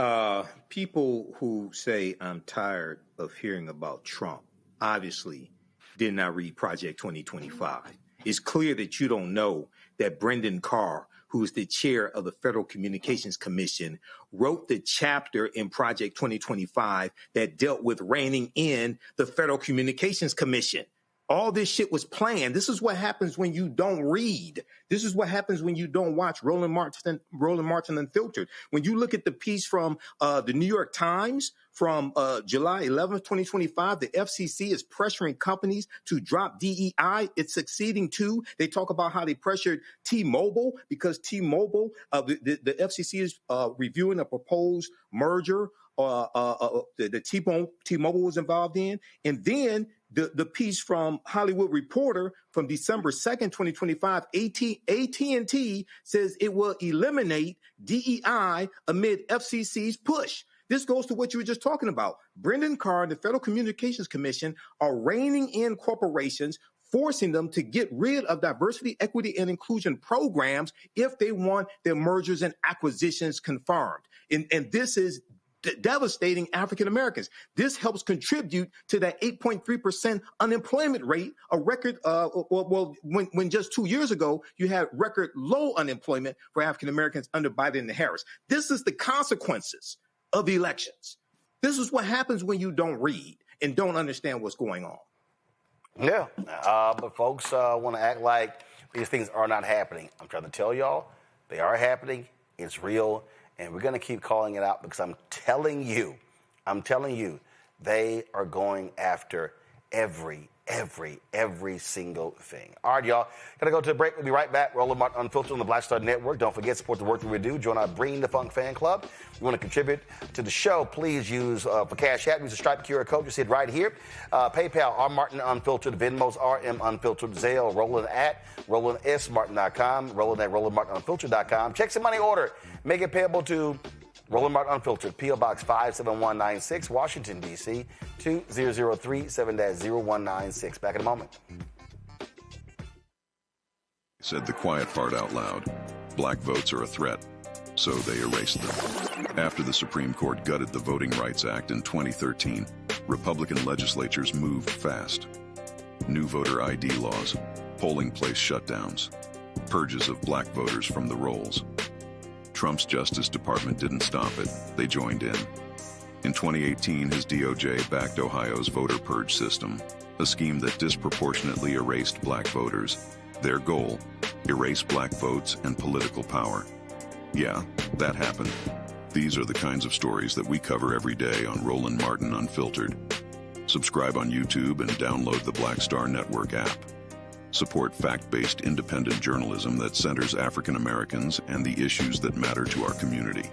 people who say I'm tired of hearing about Trump obviously did not read Project 2025. It's clear that you don't know that Brendan Carr, who is the chair of the Federal Communications Commission, wrote the chapter in Project 2025 that dealt with reining in the Federal Communications Commission. All this shit was planned. This is what happens when you don't read. This is what happens when you don't watch Roland Martin Unfiltered. When you look at the piece from the New York Times from July 11th, 2025, the FCC is pressuring companies to drop DEI. It's succeeding too. They talk about how they pressured T-Mobile because T-Mobile, the FCC is reviewing a proposed merger that T-Mobile was involved in. And then the piece from Hollywood Reporter from December 2nd, 2025, AT&T says it will eliminate DEI amid FCC's push. This goes to what you were just talking about. Brendan Carr and the Federal Communications Commission are reining in corporations, forcing them to get rid of diversity, equity, and inclusion programs if they want their mergers and acquisitions confirmed. And this is devastating African Americans. This helps contribute to that 8.3% unemployment rate, a record, when just 2 years ago, you had record low unemployment for African Americans under Biden and Harris. This is the consequences of elections. This is what happens when you don't read and don't understand what's going on. Yeah, but folks want to act like these things are not happening. I'm trying to tell y'all, they are happening. It's real. And we're going to keep calling it out because I'm telling you, they are going after every single thing. All right, y'all. Gotta go to a break. We'll be right back. Roland Martin Unfiltered on the Black Star Network. Don't forget, support the work that we do. Join our Bring the Funk fan club. If you want to contribute to the show, please use for Cash App. Use the Stripe QR code. You see it right here. PayPal, R Martin Unfiltered. Venmo's RM Unfiltered. Zelle, Roland at RolandSMartin.com. Roland at RolandMartinUnfiltered.com. Check some money order. Make it payable to Roland Martin Unfiltered, P.O. Box 57196, Washington, D.C., 20037-0196. Back in a moment. Said the quiet part out loud. Black votes are a threat, so they erased them. After the Supreme Court gutted the Voting Rights Act in 2013, Republican legislatures moved fast. New voter ID laws, polling place shutdowns, purges of black voters from the rolls. Trump's Justice Department didn't stop it. They joined in. In 2018, his DOJ backed Ohio's voter purge system, a scheme that disproportionately erased black voters. Their goal, erase black votes and political power. Yeah, that happened. These are the kinds of stories that we cover every day on Roland Martin Unfiltered. Subscribe on YouTube and download the Black Star Network app. Support fact-based independent journalism that centers African Americans and the issues that matter to our community.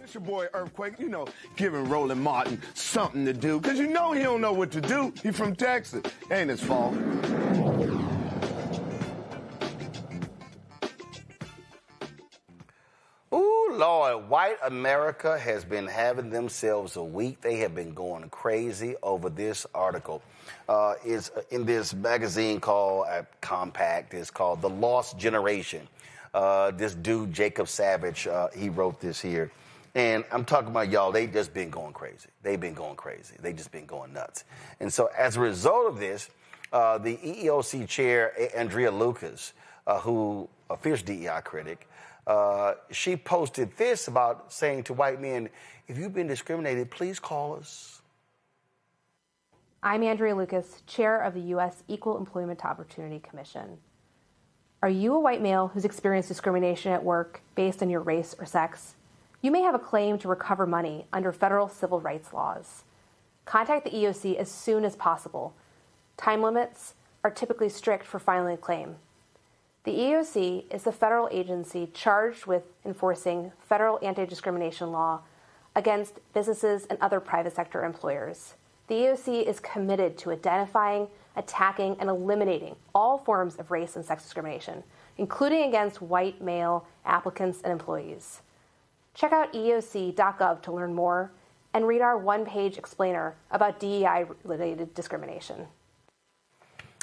It's your boy Earthquake, giving Roland Martin something to do, because he don't know what to do. He's from Texas. Ain't his fault. Lord, white America has been having themselves a week. They have been going crazy over this article. It's in this magazine called Compact. It's called The Lost Generation. This dude, Jacob Savage, he wrote this here. And I'm talking about y'all, they just been going crazy. They've been going crazy. They just been going nuts. And so as a result of this, the EEOC chair, Andrea Lucas, who a fierce DEI critic, she posted this about saying to white men, if you've been discriminated, please call us. I'm Andrea Lucas, chair of the U.S. Equal Employment Opportunity Commission. Are you a white male who's experienced discrimination at work based on your race or sex? You may have a claim to recover money under federal civil rights laws. Contact the EEOC as soon as possible. Time limits are typically strict for filing a claim. The EEOC is the federal agency charged with enforcing federal anti-discrimination law against businesses and other private sector employers. The EEOC is committed to identifying, attacking, and eliminating all forms of race and sex discrimination, including against white male applicants and employees. Check out EEOC.gov to learn more and read our one-page explainer about DEI-related discrimination.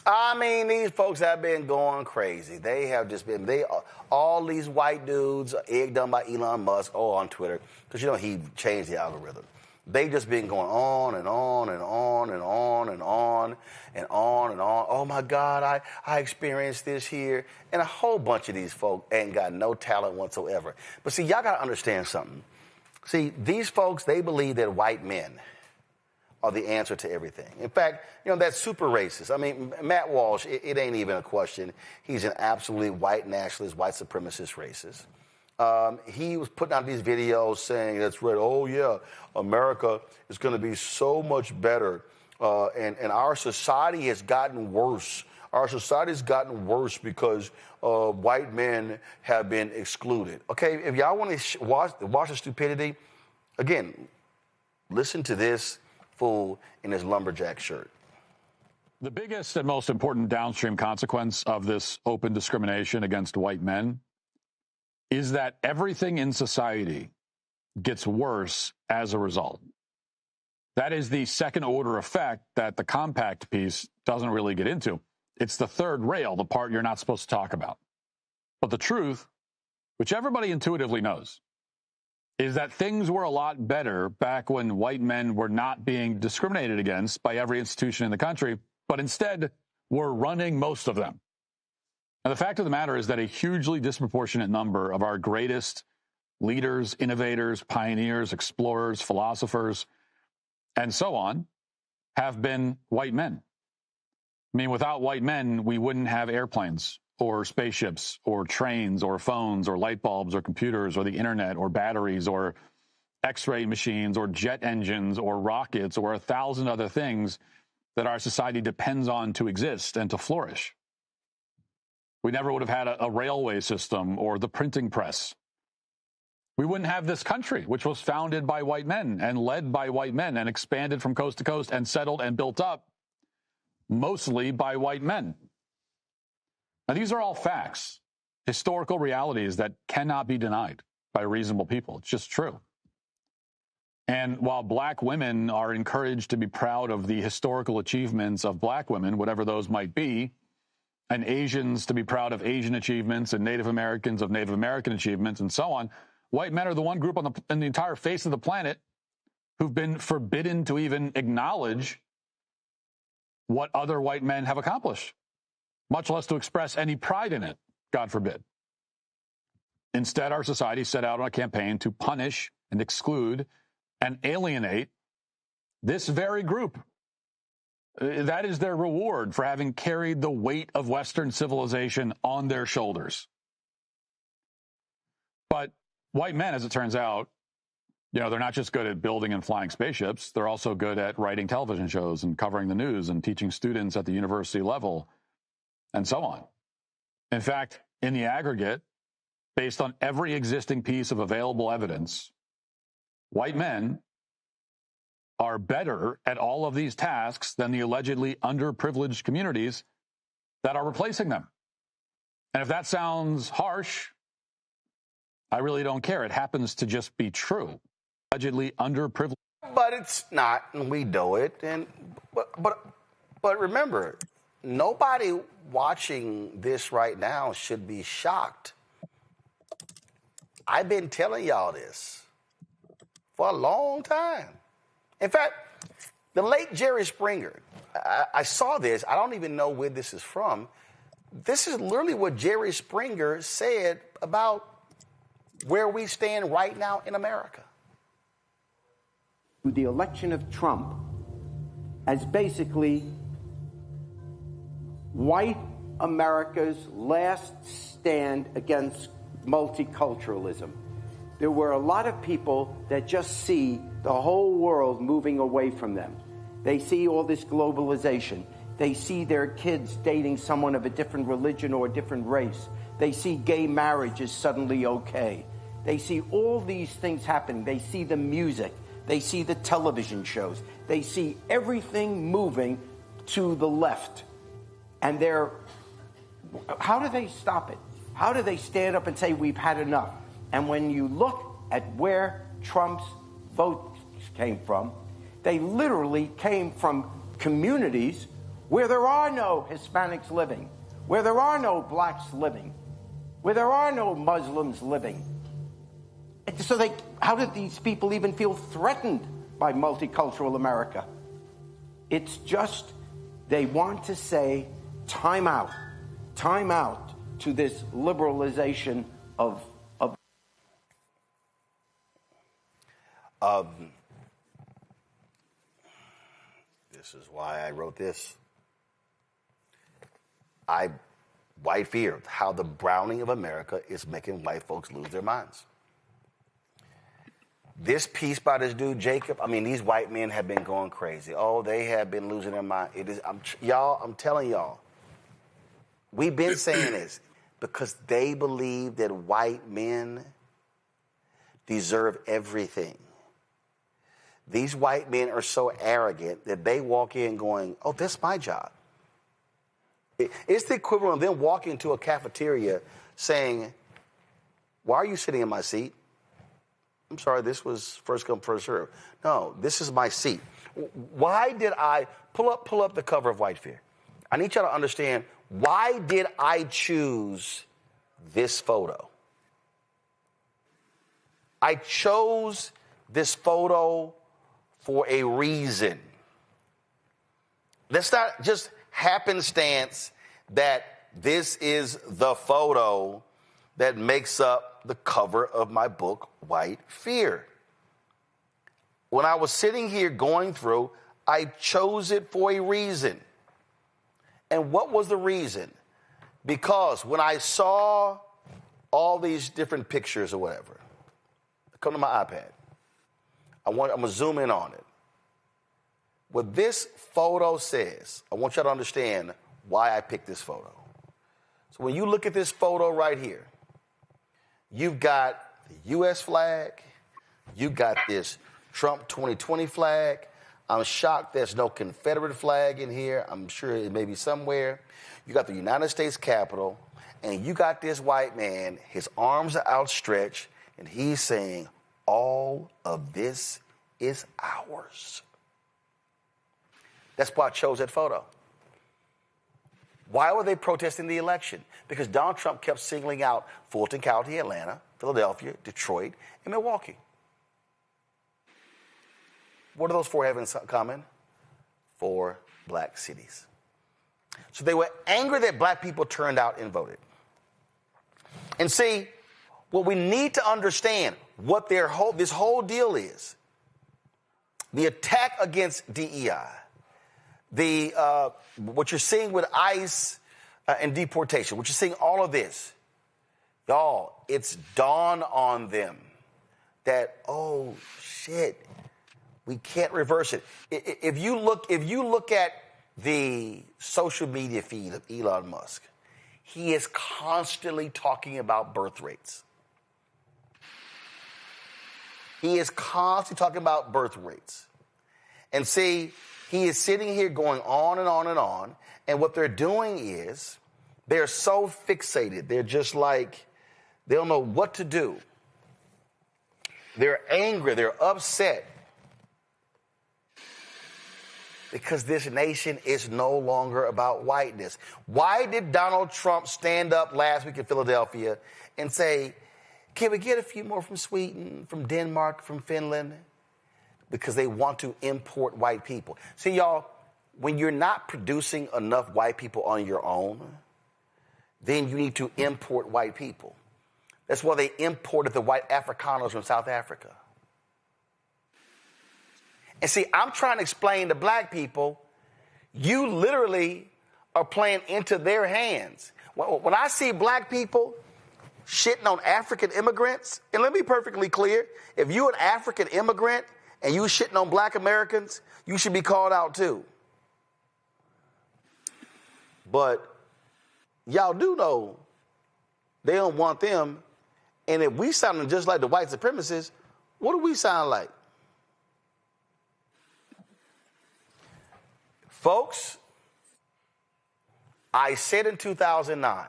I mean, these folks have been going crazy. They have just been, all these white dudes, egged on by Elon Musk, on Twitter, because, you know, he changed the algorithm. They just been going on and on and on and on and on and on and on. Oh, my God, I experienced this here. And a whole bunch of these folk ain't got no talent whatsoever. But see, y'all got to understand something. See, these folks, they believe that white men are the answer to everything. In fact, you know, that's super racist. I mean, Matt Walsh, it ain't even a question. He's an absolutely white nationalist, white supremacist racist. He was putting out these videos saying that's right. Oh, yeah, America is going to be so much better. And our society has gotten worse. Our society has gotten worse because white men have been excluded. Okay, if y'all want to watch the stupidity, again, listen to this fool in his lumberjack shirt. The biggest and most important downstream consequence of this open discrimination against white men is that everything in society gets worse as a result. That is the second order effect that the compact piece doesn't really get into. It's the third rail, the part you're not supposed to talk about. But the truth, which everybody intuitively knows, is that things were a lot better back when white men were not being discriminated against by every institution in the country, but instead were running most of them. And the fact of the matter is that a hugely disproportionate number of our greatest leaders, innovators, pioneers, explorers, philosophers, and so on, have been white men. I mean, without white men, we wouldn't have airplanes or spaceships or trains or phones or light bulbs or computers or the internet or batteries or X-ray machines or jet engines or rockets or 1,000 other things that our society depends on to exist and to flourish. We never would have had a railway system or the printing press. We wouldn't have this country, which was founded by white men and led by white men and expanded from coast to coast and settled and built up mostly by white men. Now, these are all facts, historical realities that cannot be denied by reasonable people. It's just true. And while black women are encouraged to be proud of the historical achievements of black women, whatever those might be, and Asians to be proud of Asian achievements and Native Americans of Native American achievements and so on, white men are the one group on the entire face of the planet who've been forbidden to even acknowledge what other white men have accomplished, much less to express any pride in it, God forbid. Instead, our society set out on a campaign to punish and exclude and alienate this very group. That is their reward for having carried the weight of Western civilization on their shoulders. But white men, as it turns out, you know, they're not just good at building and flying spaceships. They're also good at writing television shows and covering the news and teaching students at the university level and so on. In fact, in the aggregate, based on every existing piece of available evidence, white men are better at all of these tasks than the allegedly underprivileged communities that are replacing them. And if that sounds harsh, I really don't care. It happens to just be true. Allegedly underprivileged. But it's not, and we know it. And but remember, nobody watching this right now should be shocked. I've been telling y'all this for a long time. In fact, the late Jerry Springer, I saw this. I don't even know where this is from. This is literally what Jerry Springer said about where we stand right now in America. The election of Trump as basically white America's last stand against multiculturalism. There were a lot of people that just see the whole world moving away from them. They see all this globalization. They see their kids dating someone of a different religion or a different race. They see gay marriage is suddenly okay. They see all these things happening. They see the music. They see the television shows. They see everything moving to the left. And how do they stop it? How do they stand up and say, we've had enough? And when you look at where Trump's votes came from, they literally came from communities where there are no Hispanics living, where there are no blacks living, where there are no Muslims living. So how did these people even feel threatened by multicultural America? It's just they want to say time out to this liberalization of this is why I wrote this. White fear, how the browning of America is making white folks lose their minds. This piece by this dude, Jacob, these white men have been going crazy. Oh, they have been losing their mind. I'm telling y'all, we've been saying this because they believe that white men deserve everything. These white men are so arrogant that they walk in going, oh, that's my job. It's the equivalent of them walking into a cafeteria saying, why are you sitting in my seat? I'm sorry, this was first come, first serve. No, this is my seat. Why did I pull up the cover of White Fear? I need y'all to understand, why did I choose this photo? I chose this photo for a reason. That's not just happenstance that this is the photo that makes up the cover of my book, White Fear. When I was sitting here going through, I chose it for a reason. And what was the reason? Because when I saw all these different pictures or whatever, come to my iPad. I'm going to zoom in on it. What this photo says, I want y'all to understand why I picked this photo. So when you look at this photo right here, you've got the U.S. flag, you've got this Trump 2020 flag. I'm shocked there's no Confederate flag in here. I'm sure it may be somewhere. You got the United States Capitol, and you got this white man, his arms are outstretched, and he's saying, all of this is ours. That's why I chose that photo. Why were they protesting the election? Because Donald Trump kept singling out Fulton County, Atlanta, Philadelphia, Detroit, and Milwaukee. What do those four have in common? 4 black cities. So they were angry that black people turned out and voted. And see, what we need to understand, what this whole deal is, the attack against DEI, what you're seeing with ICE and deportation, what you're seeing, all of this, y'all, it's dawned on them that, oh shit, we can't reverse it. If you look at the social media feed of Elon Musk, he is constantly talking about birth rates. He is constantly talking about birth rates. And see, he is sitting here going on and on and on. And what they're doing is they're so fixated. They're just like, they don't know what to do. They're angry. They're upset. Because this nation is no longer about whiteness. Why did Donald Trump stand up last week in Philadelphia and say, can we get a few more from Sweden, from Denmark, from Finland? Because they want to import white people. See, y'all, when you're not producing enough white people on your own, then you need to import white people. That's why they imported the white Afrikaners from South Africa. And see, I'm trying to explain to black people, you literally are playing into their hands. When I see black people shitting on African immigrants, and let me be perfectly clear, if you're an African immigrant and you shitting on black Americans, you should be called out too. But y'all do know they don't want them. And if we sounding just like the white supremacists, what do we sound like? Folks, I said in 2009,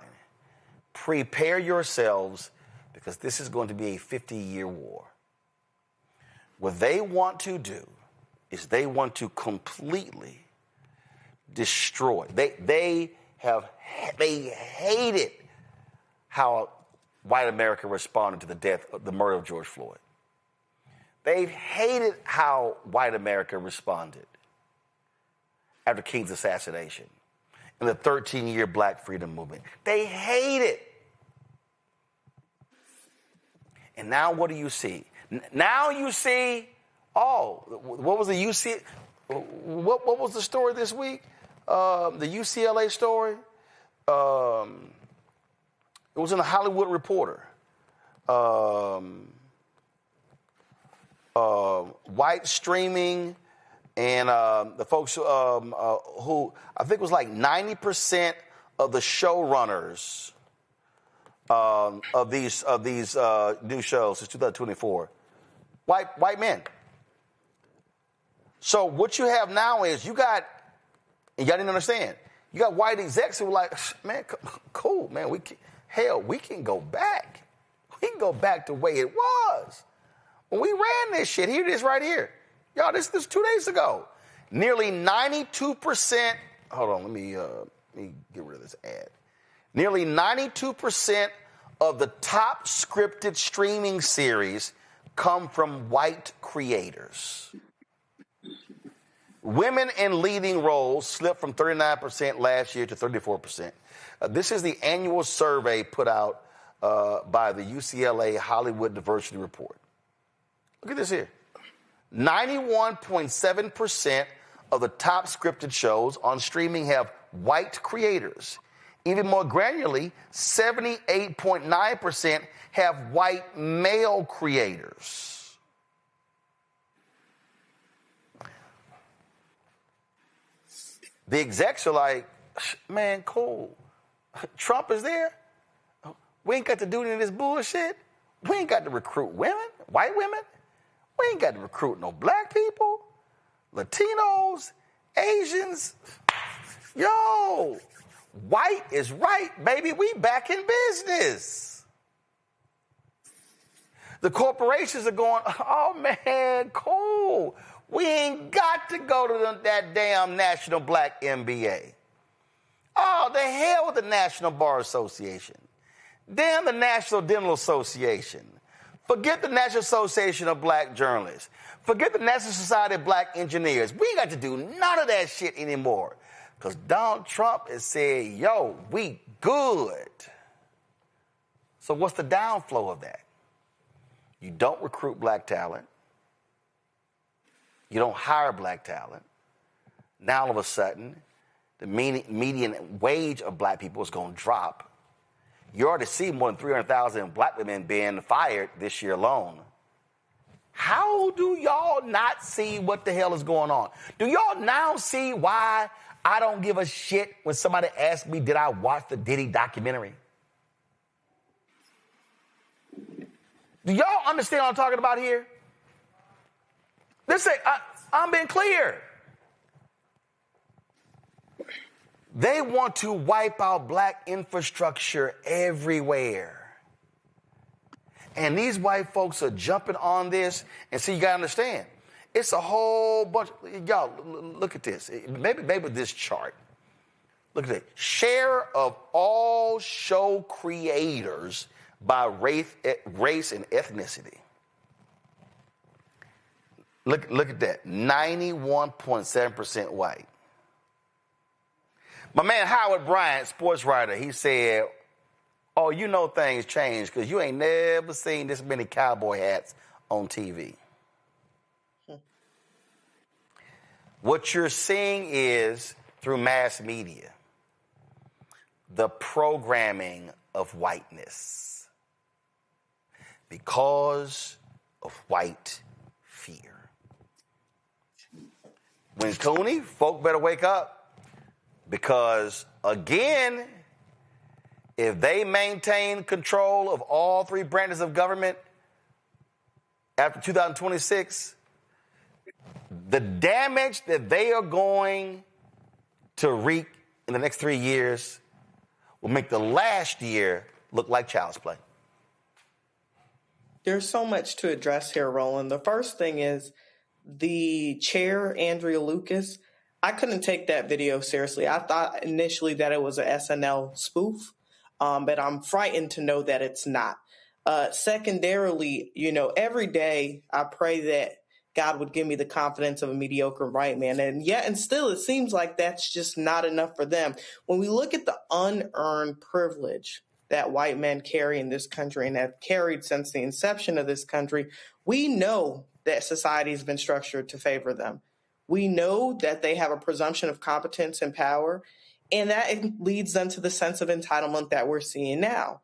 prepare yourselves because this is going to be a 50-year war. What they want to do is they want to completely destroy. They hated how white America responded to the murder of George Floyd. They hated how white America responded after King's assassination and the 13-year Black Freedom Movement. They hate it. And now what do you see? Now you see, what was the UC? What was the story this week? The UCLA story. It was in the Hollywood Reporter. White streaming and the folks who I think it was like 90% of the showrunners of these new shows since 2024, white men. So what you have now is you got, and y'all didn't understand, you got white execs who were like, man, cool, man, we can go back. We can go back to the way it was. When we ran this shit, here it is right here. Y'all, this 2 days ago. Nearly 92%, hold on, let me get rid of this ad. Nearly 92% of the top scripted streaming series come from white creators. Women in leading roles slipped from 39% last year to 34%. This is the annual survey put out by the UCLA Hollywood Diversity Report. Look at this here. 91.7% of the top scripted shows on streaming have white creators. Even more granularly, 78.9% have white male creators. The execs are like, man, cool. Trump is there. We ain't got to do any of this bullshit. We ain't got to recruit women, white women. We ain't got to recruit no black people, Latinos, Asians. Yo, white is right, baby. We back in business. The corporations are going, oh, man, cool. We ain't got to go to that damn National Black MBA. Oh, the hell with the National Bar Association. Damn the National Dental Association. Forget the National Association of Black Journalists. Forget the National Society of Black Engineers. We ain't got to do none of that shit anymore. Because Donald Trump has said, yo, we good. So what's the downflow of that? You don't recruit black talent. You don't hire black talent. Now all of a sudden, the median wage of black people is going to drop. You already see more than 300,000 black women being fired this year alone. How do y'all not see what the hell is going on? Do y'all now see why I don't give a shit when somebody asks me, did I watch the Diddy documentary? Do y'all understand what I'm talking about here? I'm being clear. They want to wipe out black infrastructure everywhere. And these white folks are jumping on this. And see, you got to understand, it's a whole bunch. Y'all, look at this. Maybe this chart. Look at it. Share of all show creators by race and ethnicity. Look at that. 91.7% white. My man Howard Bryant, sports writer, he said, oh, you know things change because you ain't never seen this many cowboy hats on TV. What you're seeing is through mass media. the programming of whiteness because of white fear. When Cooney, folk better wake up, because again, if they maintain control of all three branches of government after 2026, the damage that they are going to wreak in the next 3 years will make the last year look like child's play. There's so much to address here, Roland. The first thing is the chair, Andrea Lucas. I couldn't take that video seriously. I thought initially that it was a SNL spoof, but I'm frightened to know that it's not. Secondarily, every day I pray that God would give me the confidence of a mediocre white man. And still it seems like that's just not enough for them. When we look at the unearned privilege that white men carry in this country and have carried since the inception of this country, we know that society has been structured to favor them. We know that they have a presumption of competence and power, and that leads them to the sense of entitlement that we're seeing now.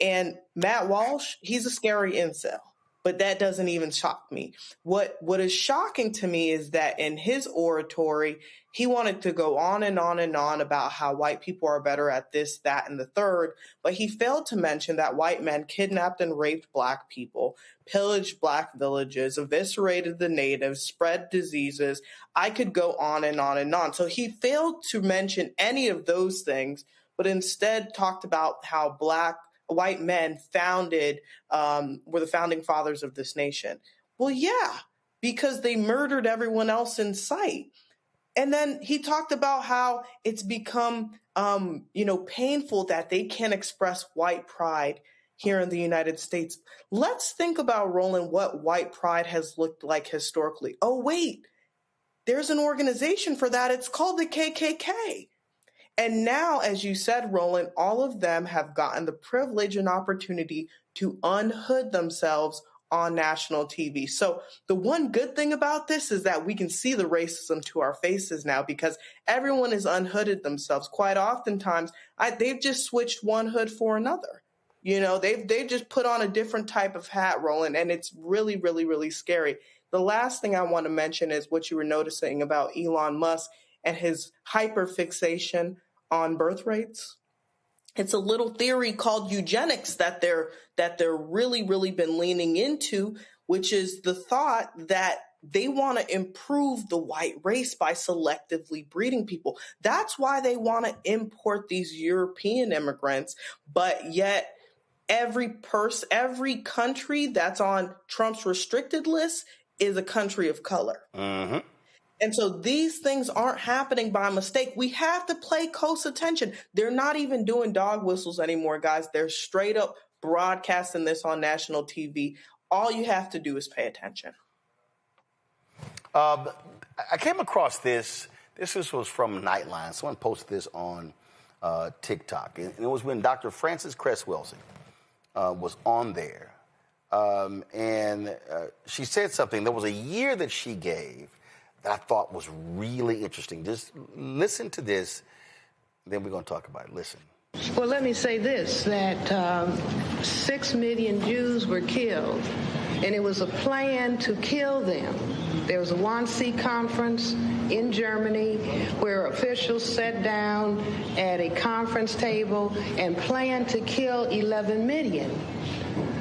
And Matt Walsh, he's a scary incel, but that doesn't even shock me. What is shocking to me is that in his oratory, he wanted to go on and on and on about how white people are better at this, that, and the third, but he failed to mention that white men kidnapped and raped black people, pillaged black villages, eviscerated the natives, spread diseases. I could go on and on and on. So he failed to mention any of those things, but instead talked about how white men were the founding fathers of this nation. Well, yeah, because they murdered everyone else in sight. And then he talked about how it's become, painful that they can't express white pride here in the United States. Let's think about, Roland, what white pride has looked like historically. Oh, wait, there's an organization for that. It's called the KKK. And now, as you said, Roland, all of them have gotten the privilege and opportunity to unhood themselves on national TV. So the one good thing about this is that we can see the racism to our faces now because everyone has unhooded themselves. Quite oftentimes, they've just switched one hood for another. They've just put on a different type of hat, Roland, and it's really, really, really scary. The last thing I want to mention is what you were noticing about Elon Musk and his hyperfixation on birth rates. It's a little theory called eugenics that they're really, really been leaning into, which is the thought that they want to improve the white race by selectively breeding people. That's why they want to import these European immigrants, but yet every country that's on Trump's restricted list is a country of color. Mm-hmm. And so these things aren't happening by mistake. We have to pay close attention. They're not even doing dog whistles anymore, guys. They're straight up broadcasting this on national TV. All you have to do is pay attention. I came across this. This was from Nightline. Someone posted this on TikTok. And it was when Dr. Frances Cress Welsing was on there. And she said something. There was a year that she gave that I thought was really interesting. Just listen to this, then we're going to talk about it. Listen. Well, let me say this, that 6 million Jews were killed, and it was a plan to kill them. There was a Wannsee conference in Germany where officials sat down at a conference table and planned to kill 11 million.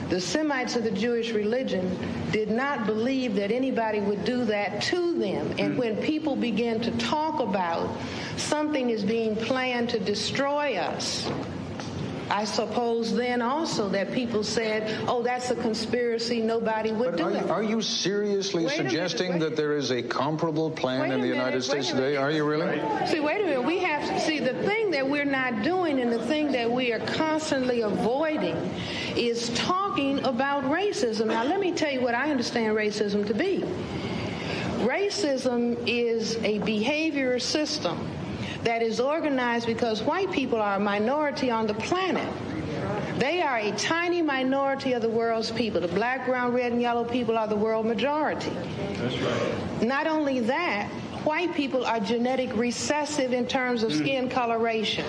The Semites of the Jewish religion did not believe that anybody would do that to them. And when people began to talk about something is being planned to destroy us, I suppose then also that people said, oh, that's a conspiracy, nobody would do it. Are you seriously suggesting that there is a comparable plan in the United States today? Are you really? See, wait a minute. We have to see the thing that we're not doing and the thing that we are constantly avoiding is talking about racism. Now, let me tell you what I understand racism to be. Racism is a behavior system that is organized because white people are a minority on the planet. They are a tiny minority of the world's people. The black, brown, red, and yellow people are the world majority. That's right. Not only that, white people are genetic recessive in terms of skin coloration.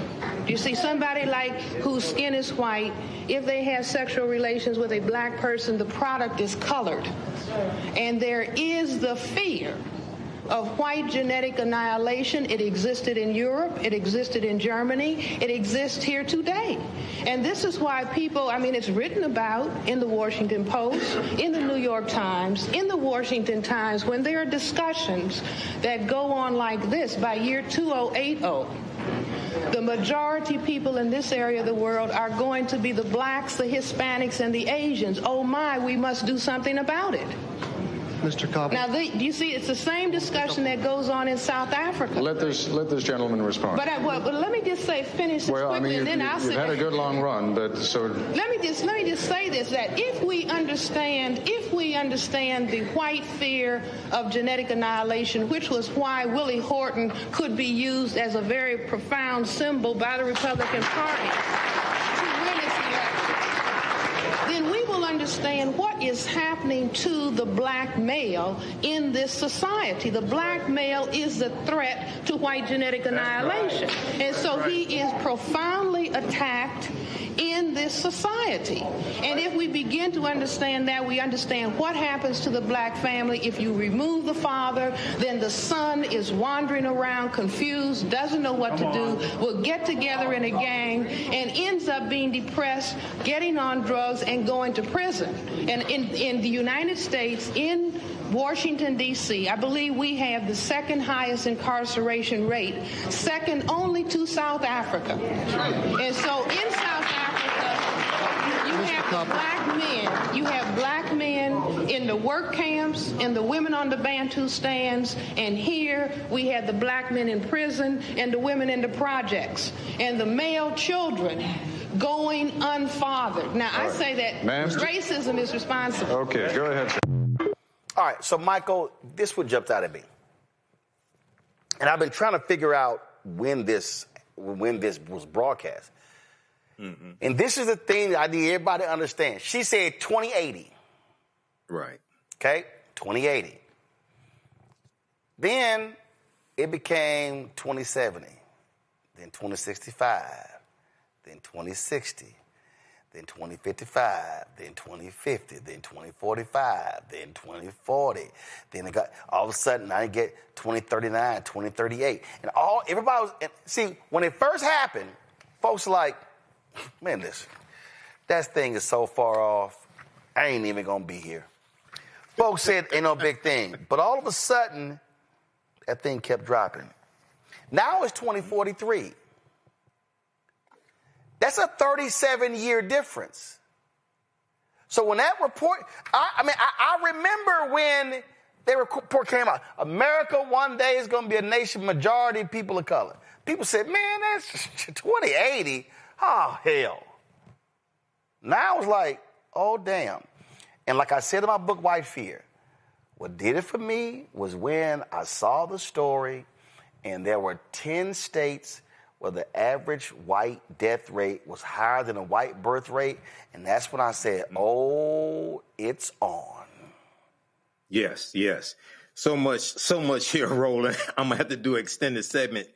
You see, somebody like whose skin is white, if they have sexual relations with a black person, the product is colored. And there is the fear of white genetic annihilation. It existed in Europe, it existed in Germany, it exists here today. And this is why people, I mean, it's written about in the Washington Post, in the New York Times, in the Washington Times, when there are discussions that go on like this by year 2080. The majority people in this area of the world are going to be the blacks, the Hispanics, and the Asians. Oh my, we must do something about it. Mr. Cobb. Now, do you see, it's the same discussion that goes on in South Africa. Let this gentleman respond. But let me just finish this quickly, and then I'll say. You've had a good long run, but so. Let me just say this: that if we understand the white fear of genetic annihilation, which was why Willie Horton could be used as a very profound symbol by the Republican Party to win this election, then we will understand what is happening to the black male in this society. The black male is the threat to white genetic annihilation. Right. And so he is profoundly attacked in this society. And if we begin to understand that, we understand what happens to the black family. If you remove the father, then the son is wandering around confused, doesn't know what to do, will get together in a gang, and ends up being depressed, getting on drugs, and going to prison. And in the United States, in Washington, D.C., I believe we have the second highest incarceration rate, second only to South Africa. And so in South Africa, you have black men in the work camps, and the women on the Bantu stands, and here we have the black men in prison and the women in the projects, and the male children going unfathered. Now, I say that racism is responsible. Okay, go ahead, sir. All right, so Michael, this one jumped out at me. And I've been trying to figure out when this was broadcast. Mm-hmm. And this is the thing that I need everybody to understand. She said 2080. Right. Okay, 2080. Then it became 2070, then 2065, then 2060. Then 2055, then 2050, then 2045, then 2040. Then it got, all of a sudden, I get 2039, 2038. And everybody was, see, when it first happened, folks were like, man, that thing is so far off, I ain't even gonna be here. Folks said, ain't no big thing. But all of a sudden, that thing kept dropping. Now it's 2043. That's a 37-year difference. So when that report, I remember when the report came out, America one day is going to be a nation majority of people of color. People said, man, that's 2080. Oh, hell. Now it's like, oh, damn. And like I said in my book, White Fear, what did it for me was when I saw the story and there were 10 states where the average white death rate was higher than a white birth rate. And that's when I said, oh, it's on. Yes. So much here, Roland. I'm going to have to do an extended segment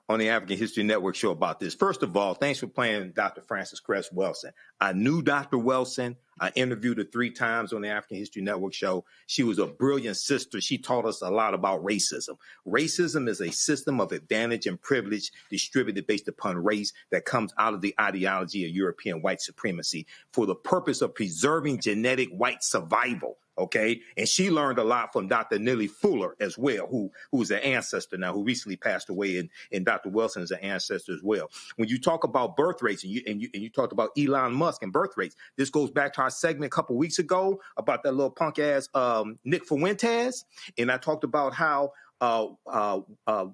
on the African History Network show about this. First of all, thanks for playing Dr. Frances Cress Welsing. I knew Dr. Welsing. I interviewed her 3 times on the African History Network show. She was a brilliant sister. She taught us a lot about racism. Racism is a system of advantage and privilege distributed based upon race that comes out of the ideology of European white supremacy for the purpose of preserving genetic white survival. Okay. And she learned a lot from Dr. Nellie Fuller as well, who is an ancestor now, who recently passed away, and Dr. Wilson is an ancestor as well. When you talk about birth rates and you talked about Elon Musk and birth rates, this goes back to our segment a couple weeks ago about that little punk ass Nick Fuentes. And I talked about how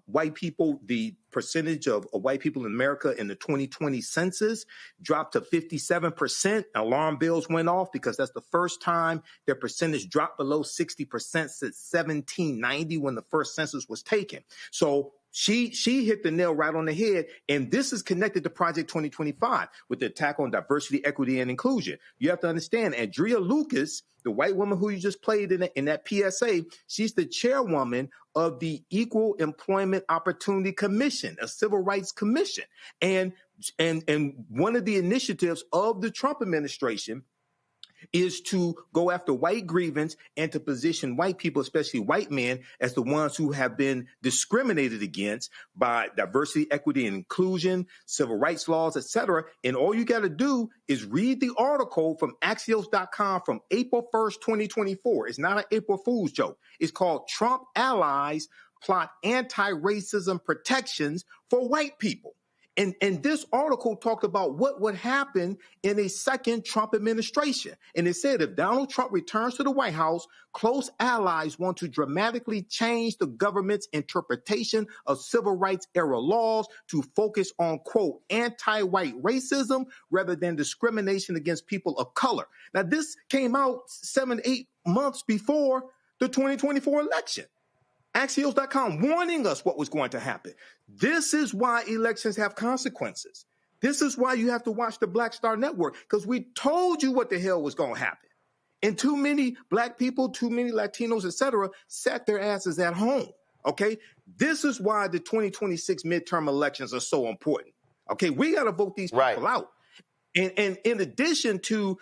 white people, the percentage of white people in America in the 2020 census dropped to 57%. Alarm bells went off because that's the first time their percentage dropped below 60% since 1790 when the first census was taken. So She hit the nail right on the head, and this is connected to Project 2025 with the attack on diversity, equity, and inclusion. You have to understand, Andrea Lucas, the white woman who you just played in that PSA, she's the chairwoman of the Equal Employment Opportunity Commission, a civil rights commission. And one of the initiatives of the Trump administration is to go after white grievance and to position white people, especially white men, as the ones who have been discriminated against by diversity, equity, and inclusion, civil rights laws, etc. And all you got to do is read the article from Axios.com from April 1st, 2024. It's not an April Fool's joke. It's called Trump Allies Plot Anti-Racism Protections for White People. And this article talked about what would happen in a second Trump administration. And it said if Donald Trump returns to the White House, close allies want to dramatically change the government's interpretation of civil rights era laws to focus on, quote, anti-white racism rather than discrimination against people of color. Now, this came out 7-8 months before the 2024 election. Axios.com warning us what was going to happen. This is why elections have consequences. This is why you have to watch the Black Star Network, because we told you what the hell was going to happen. And too many black people, too many Latinos, etc., sat their asses at home. Okay? This is why the 2026 midterm elections are so important. Okay? We got to vote these people out. And in addition to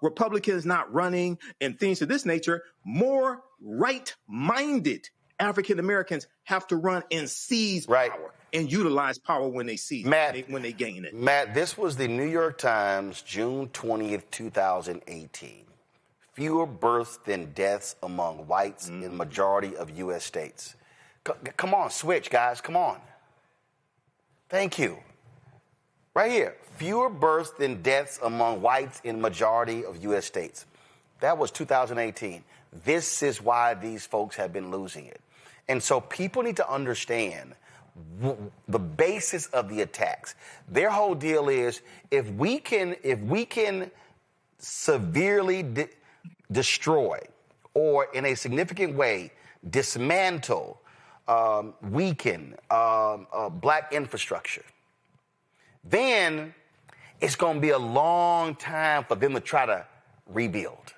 Republicans not running and things of this nature, more right-minded African Americans have to run and seize power and utilize power when they seize it, when they gain it. Matt, this was the New York Times, June 20th, 2018. Fewer births than deaths among whites in majority of U.S. states. Come on, switch, guys. Come on. Thank you. Right here. Fewer births than deaths among whites in majority of U.S. states. That was 2018. This is why these folks have been losing it. And so people need to understand the basis of the attacks. Their whole deal is if we can severely destroy or in a significant way dismantle, weaken black infrastructure, then it's going to be a long time for them to try to rebuild.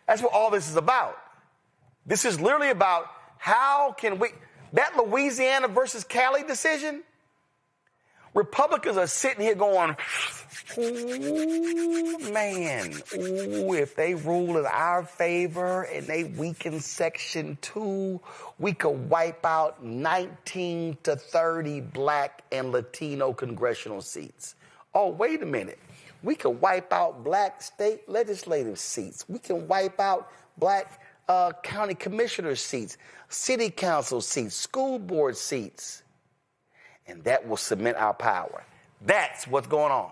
That's what all this is about. This is literally about how can we, that Louisiana versus Cali decision, Republicans are sitting here going, ooh, man, ooh, if they rule in our favor and they weaken Section 2, we could wipe out 19 to 30 black and Latino congressional seats. Oh, wait a minute. We could wipe out black state legislative seats. We can wipe out black county commissioner seats, city council seats, school board seats. And that will cement our power. That's what's going on.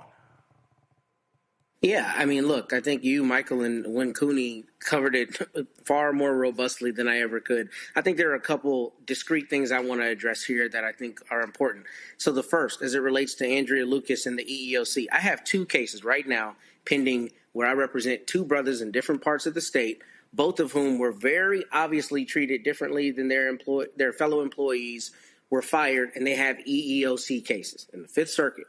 Yeah, I mean, look, I think you, Michael, and Win Cooney covered it far more robustly than I ever could. I think there are a couple discrete things I want to address here that I think are important. So the first, as it relates to Andrea Lucas and the EEOC, I have two cases right now pending where I represent two brothers in different parts of the state, both of whom were very obviously treated differently than their fellow employees, were fired, and they have EEOC cases in the Fifth Circuit.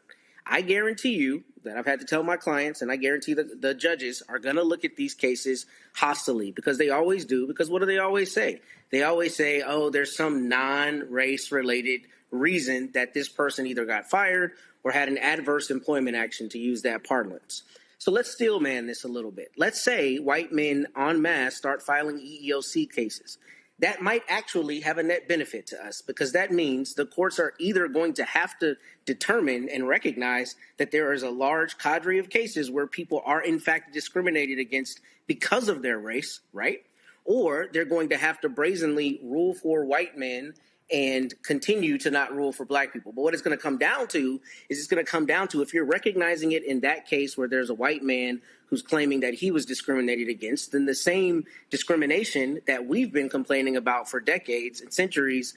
I guarantee you that I've had to tell my clients, and I guarantee that the judges are going to look at these cases hostilely, because they always do. Because what do they always say? They always say, oh, there's some non-race related reason that this person either got fired or had an adverse employment action, to use that parlance. So let's steel man this a little bit. Let's say white men en masse start filing EEOC cases. That might actually have a net benefit to us, because that means the courts are either going to have to determine and recognize that there is a large cadre of cases where people are in fact discriminated against because of their race, right? Or they're going to have to brazenly rule for white men and continue to not rule for black people. But what it's going to come down to is it's going to come down to, if you're recognizing it in that case where there's a white man who's claiming that he was discriminated against, then the same discrimination that we've been complaining about for decades and centuries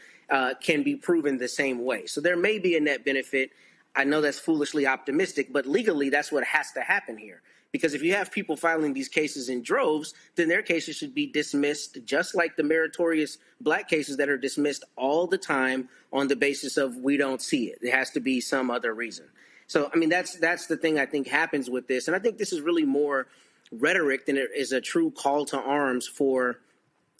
can be proven the same way. So there may be a net benefit. I know that's foolishly optimistic, but legally that's what has to happen here, Because if you have people filing these cases in droves, then their cases should be dismissed just like the meritorious black cases that are dismissed all the time on the basis of we don't see it. It has to be some other reason. So, I mean, that's the thing I think happens with this. And I think this is really more rhetoric than it is a true call to arms for,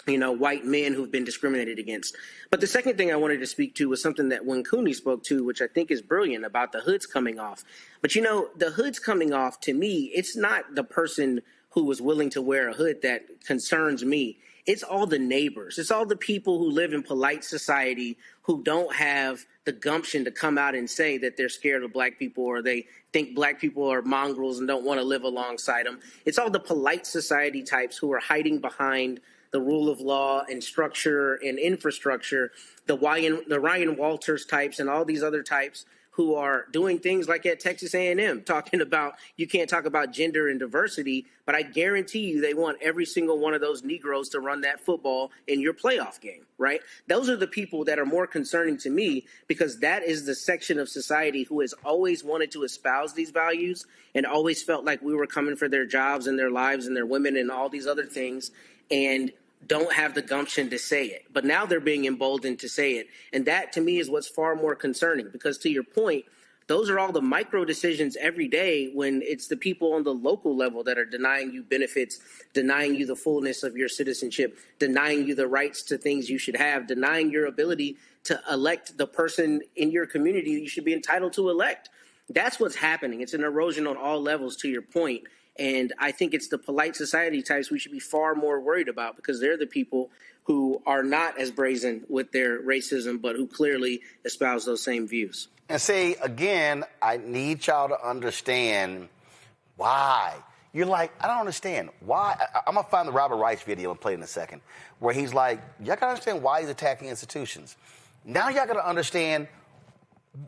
you know, white men who've been discriminated against. But the second thing I wanted to speak to was something that when Cooney spoke to, which I think is brilliant, about the hoods coming off. But, you know, the hoods coming off, to me, it's not the person who was willing to wear a hood that concerns me. It's all the neighbors. It's all the people who live in polite society who don't have the gumption to come out and say that they're scared of black people or they think black people are mongrels and don't want to live alongside them. It's all the polite society types who are hiding behind the rule of law and structure and infrastructure, the Ryan Walters types and all these other types who are doing things like at Texas A&M, talking about you can't talk about gender and diversity, but I guarantee you they want every single one of those Negroes to run that football in your playoff game, right? Those are the people that are more concerning to me because that is the section of society who has always wanted to espouse these values and always felt like we were coming for their jobs and their lives and their women and all these other things, and don't have the gumption to say it. But now they're being emboldened to say it. And that, to me, is what's far more concerning because, to your point, those are all the micro decisions every day when it's the people on the local level that are denying you benefits, denying you the fullness of your citizenship, denying you the rights to things you should have, denying your ability to elect the person in your community that you should be entitled to elect. That's what's happening. It's an erosion on all levels, to your point. And I think it's the polite society types we should be far more worried about because they're the people who are not as brazen with their racism, but who clearly espouse those same views. And see, again, I need y'all to understand why. You're like, I don't understand. Why? I'm going to find the Robert Rice video and play it in a second, where he's like, y'all got to understand why he's attacking institutions. Now y'all got to understand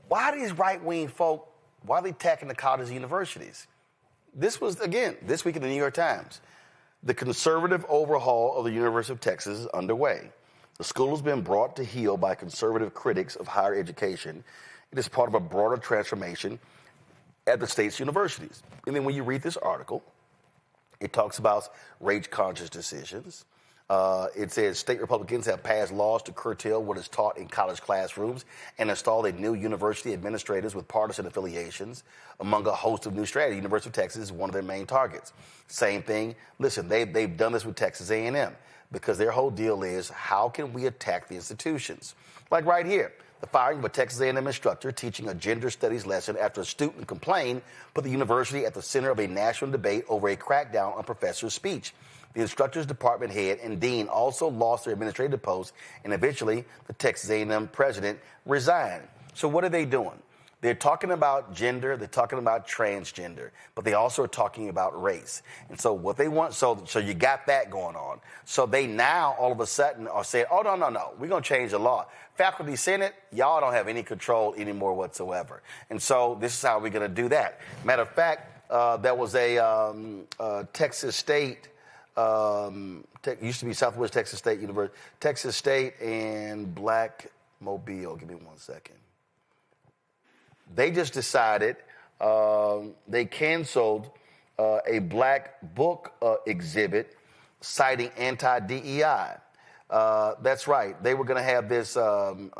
why these right-wing folk, why are they attacking the colleges and universities? This was, again, this week in the New York Times. The conservative overhaul of the University of Texas is underway. The school has been brought to heel by conservative critics of higher education. It is part of a broader transformation at the state's universities. And then when you read this article, it talks about race-conscious decisions. It says state Republicans have passed laws to curtail what is taught in college classrooms and installed a new university administrators with partisan affiliations among a host of new strategies. University of Texas is one of their main targets. Same thing. Listen, they've done this with Texas A&M because their whole deal is how can we attack the institutions? Like right here, the firing of a Texas A&M instructor teaching a gender studies lesson after a student complained put the university at the center of a national debate over a crackdown on professors' speech. The instructor's department head and dean also lost their administrative posts, and eventually the Texas A&M president resigned. So what are they doing? They're talking about gender, they're talking about transgender, but they also are talking about race. And so what they want, so you got that going on. So they now all of a sudden are saying, oh, no, we're going to change the law. Faculty Senate, y'all don't have any control anymore whatsoever. And so this is how we're going to do that. Matter of fact, there was a Texas State, used to be Southwest Texas State University, Texas State and Black Mobile. Give me 1 second. They just decided they canceled a black book exhibit citing anti-DEI. That's right. They were going to have this. So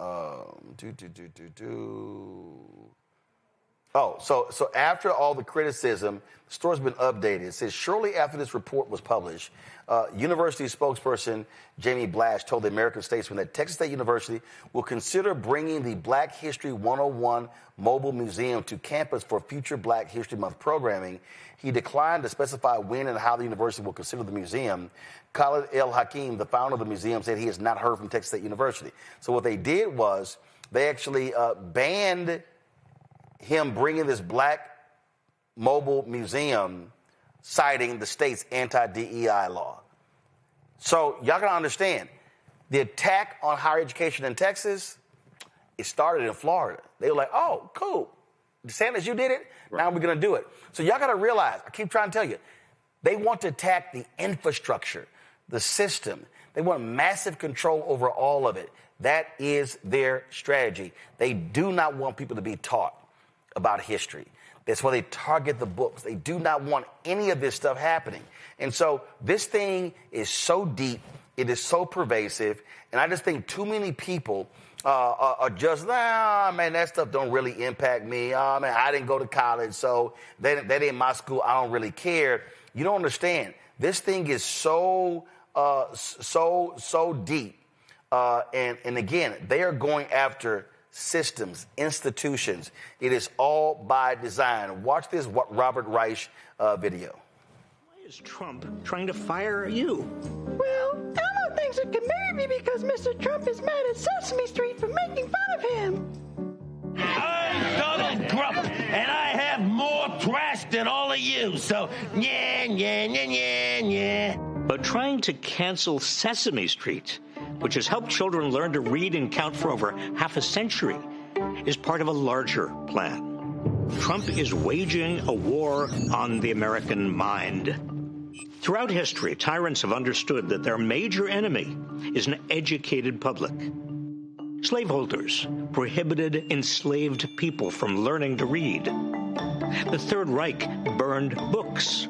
after all the criticism, the story's been updated. It says, shortly after this report was published, university spokesperson Jamie Blash told the American Statesman that Texas State University will consider bringing the Black History 101 mobile museum to campus for future Black History Month programming. He declined to specify when and how the university will consider the museum. Khalid El Hakim, the founder of the museum, said he has not heard from Texas State University. So what they did was they actually banned him bringing this black mobile museum citing the state's anti-DEI law. So y'all gotta understand, the attack on higher education in Texas, it started in Florida. They were like, oh, cool. DeSantis, you did it. Right. Now we're gonna do it. So y'all gotta realize, I keep trying to tell you, they want to attack the infrastructure, the system. They want massive control over all of it. That is their strategy. They do not want people to be taught about history. That's why they target the books. They do not want any of this stuff happening. And so this thing is so deep. It is so pervasive. And I just think too many people are just, man, that stuff don't really impact me. Man, I didn't go to college, so that ain't my school. I don't really care. You don't understand. This thing is so deep. And again, they are going after systems, institutions. It is all by design. Watch this Robert Reich video. Why is Trump trying to fire you? Well, Elmo thinks it can marry me because Mr. Trump is mad at Sesame Street for making fun of him. I'm Donald Trump, and I have more trash than all of you, so yeah. But trying to cancel Sesame Street, which has helped children learn to read and count for over half a century, is part of a larger plan. Trump is waging a war on the American mind. Throughout history, tyrants have understood that their major enemy is an educated public. Slaveholders prohibited enslaved people from learning to read. The Third Reich burned books.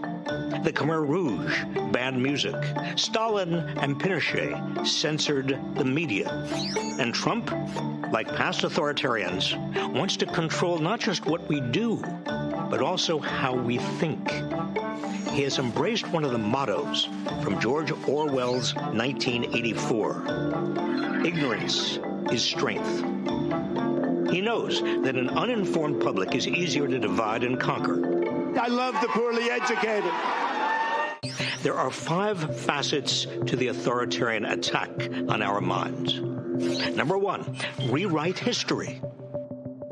The Khmer Rouge banned music. Stalin and Pinochet censored the media. And Trump, like past authoritarians, wants to control not just what we do, but also how we think. He has embraced one of the mottos from George Orwell's 1984. Ignorance is strength. He knows that an uninformed public is easier to divide and conquer. I love the poorly educated. There are 5 facets to the authoritarian attack on our minds. Number 1, rewrite history.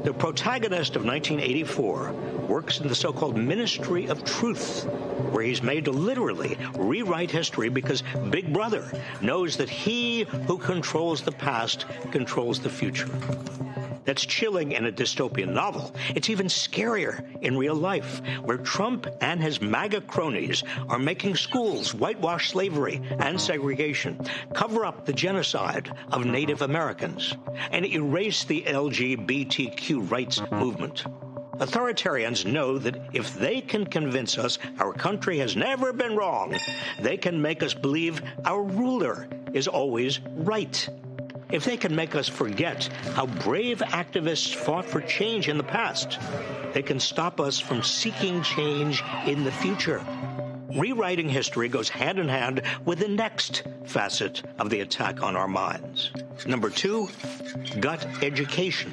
The protagonist of 1984 works in the so-called Ministry of Truth, where he's made to literally rewrite history because Big Brother knows that he who controls the past controls the future. That's chilling in a dystopian novel. It's even scarier in real life, where Trump and his MAGA cronies are making schools whitewash slavery and segregation, cover up the genocide of Native Americans, and erase the LGBTQ rights movement. Authoritarians know that if they can convince us our country has never been wrong, they can make us believe our ruler is always right. If they can make us forget how brave activists fought for change in the past, they can stop us from seeking change in the future. Rewriting history goes hand in hand with the next facet of the attack on our minds. Number 2, gut education.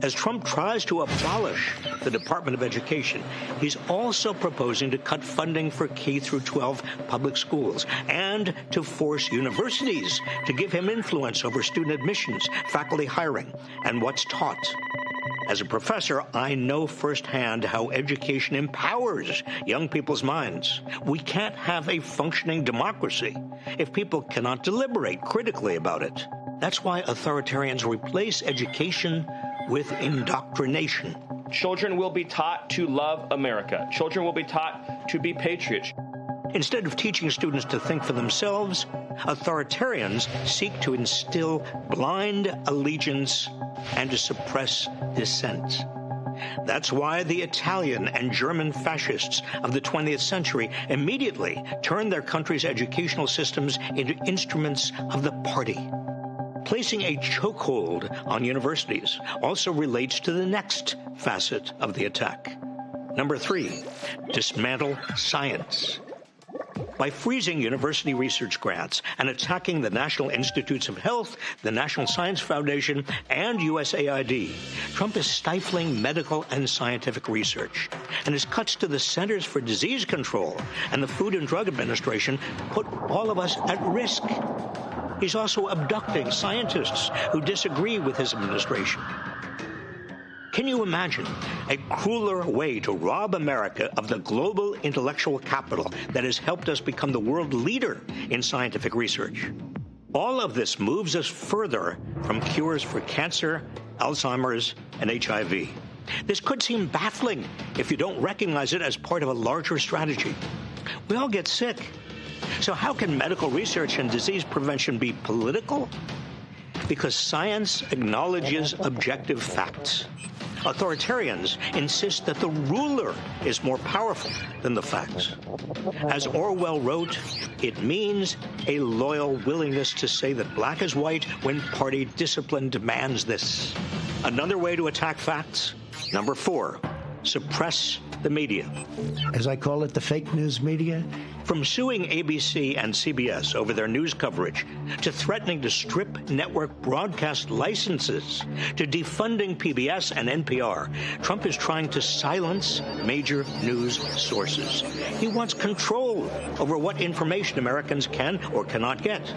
As Trump tries to abolish the Department of Education, he's also proposing to cut funding for K-12 public schools and to force universities to give him influence over student admissions, faculty hiring, and what's taught. As a professor, I know firsthand how education empowers young people's minds. We can't have a functioning democracy if people cannot deliberate critically about it. That's why authoritarians replace education with indoctrination. Children will be taught to love America. Children will be taught to be patriots. Instead of teaching students to think for themselves, authoritarians seek to instill blind allegiance and to suppress dissent. That's why the Italian and German fascists of the 20th century immediately turned their country's educational systems into instruments of the party. Placing a chokehold on universities also relates to the next facet of the attack. Number 3, dismantle science. By freezing university research grants and attacking the National Institutes of Health, the National Science Foundation, and USAID, Trump is stifling medical and scientific research. And his cuts to the Centers for Disease Control and the Food and Drug Administration put all of us at risk. He's also abducting scientists who disagree with his administration. Can you imagine a crueler way to rob America of the global intellectual capital that has helped us become the world leader in scientific research? All of this moves us further from cures for cancer, Alzheimer's, and HIV. This could seem baffling if you don't recognize it as part of a larger strategy. We all get sick. So how can medical research and disease prevention be political? Because science acknowledges objective facts. Authoritarians insist that the ruler is more powerful than the facts. As Orwell wrote, it means a loyal willingness to say that black is white when party discipline demands this. Another way to attack facts? Number 4, suppress the media. As I call it, the fake news media. From suing ABC and CBS over their news coverage, to threatening to strip network broadcast licenses, to defunding PBS and NPR, Trump is trying to silence major news sources. He wants control over what information Americans can or cannot get.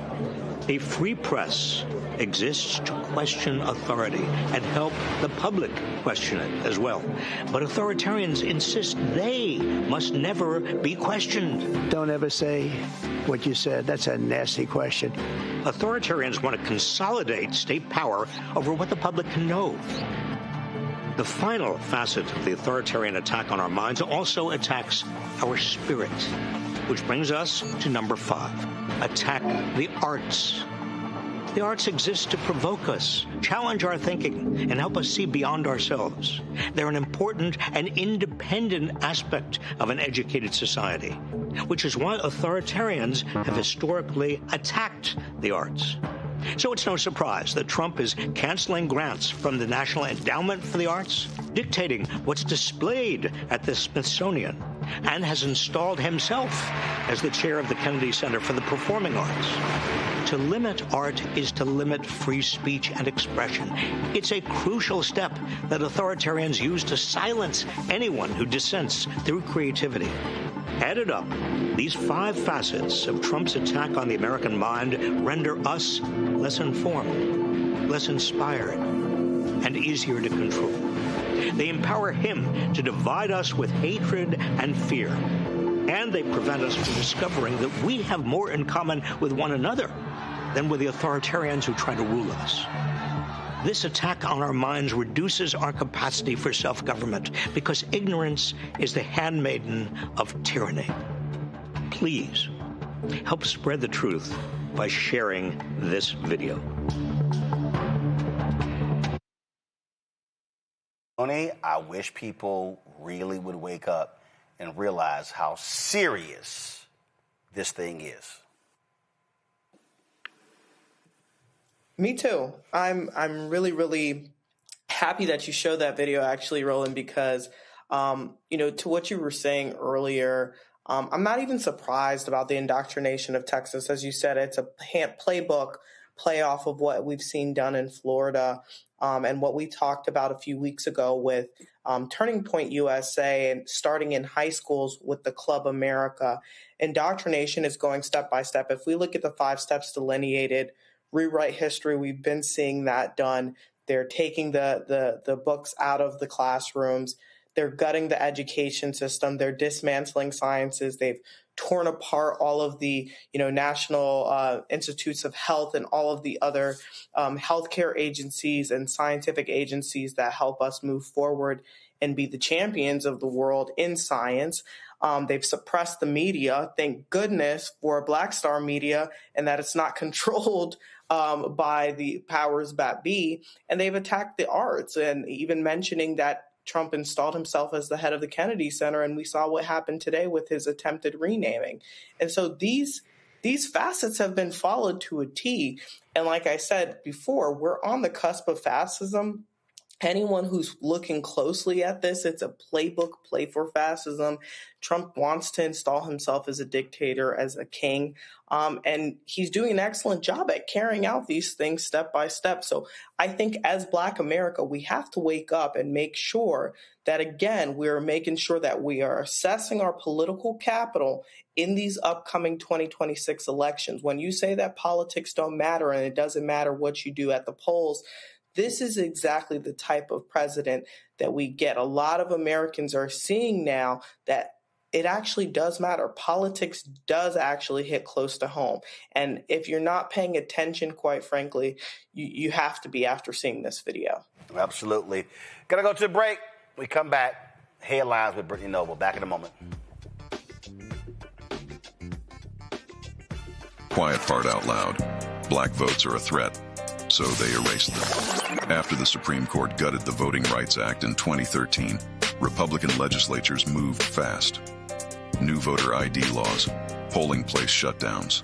A free press exists to question authority and help the public question it as well. But authoritarians insist they must never be questioned. Don't ever say what you said. That's a nasty question. Authoritarians want to consolidate state power over what the public can know. The final facet of the authoritarian attack on our minds also attacks our spirit, which brings us to number 5. Attack the arts. The arts exist to provoke us, challenge our thinking, and help us see beyond ourselves. They're an important and independent aspect of an educated society, which is why authoritarians have historically attacked the arts. So it's no surprise that Trump is canceling grants from the National Endowment for the Arts, dictating what's displayed at the Smithsonian, and has installed himself as the chair of the Kennedy Center for the Performing Arts. To limit art is to limit free speech and expression. It's a crucial step that authoritarians use to silence anyone who dissents through creativity. Added up, these 5 facets of Trump's attack on the American mind render us less informed, less inspired, and easier to control. They empower him to divide us with hatred and fear, and they prevent us from discovering that we have more in common with one another than with the authoritarians who try to rule us. This attack on our minds reduces our capacity for self-government because ignorance is the handmaiden of tyranny. Please help spread the truth by sharing this video. Tony, I wish people really would wake up and realize how serious this thing is. Me too. I'm really, really happy that you showed that video, actually, Roland, because, to what you were saying earlier, I'm not even surprised about the indoctrination of Texas. As you said, it's a playbook, play off of what we've seen done in Florida, and what we talked about a few weeks ago with Turning Point USA and starting in high schools with the Club America. Indoctrination is going step by step. If we look at the 5 steps delineated, rewrite history, we've been seeing that done. They're taking the books out of the classrooms. They're gutting the education system. They're dismantling sciences. They've torn apart all of the, national institutes of health and all of the other healthcare agencies and scientific agencies that help us move forward and be the champions of the world in science. They've suppressed the media. Thank goodness for Black Star Media and that it's not controlled by the powers that be. And they've attacked the arts, and even mentioning that Trump installed himself as the head of the Kennedy Center, and we saw what happened today with his attempted renaming. And so these facets have been followed to a T. And like I said before, we're on the cusp of fascism. Anyone who's looking closely at this, it's a playbook, play for fascism. Trump wants to install himself as a dictator, as a king, and he's doing an excellent job at carrying out these things step by step. So I think as Black America, we have to wake up and make sure that, again, we're making sure that we are assessing our political capital in these upcoming 2026 elections. When you say that politics don't matter and it doesn't matter what you do at the polls, this is exactly the type of president that we get. A lot of Americans are seeing now that it actually does matter. Politics does actually hit close to home. And if you're not paying attention, quite frankly, you have to be after seeing this video. Absolutely. Gonna go to a break. We come back. Headlines with Brittany Noble. Back in a moment. Quiet part out loud. Black votes are a threat, so they erased them. After the Supreme Court gutted the Voting Rights Act in 2013, Republican legislatures moved fast. New voter ID laws, polling place shutdowns,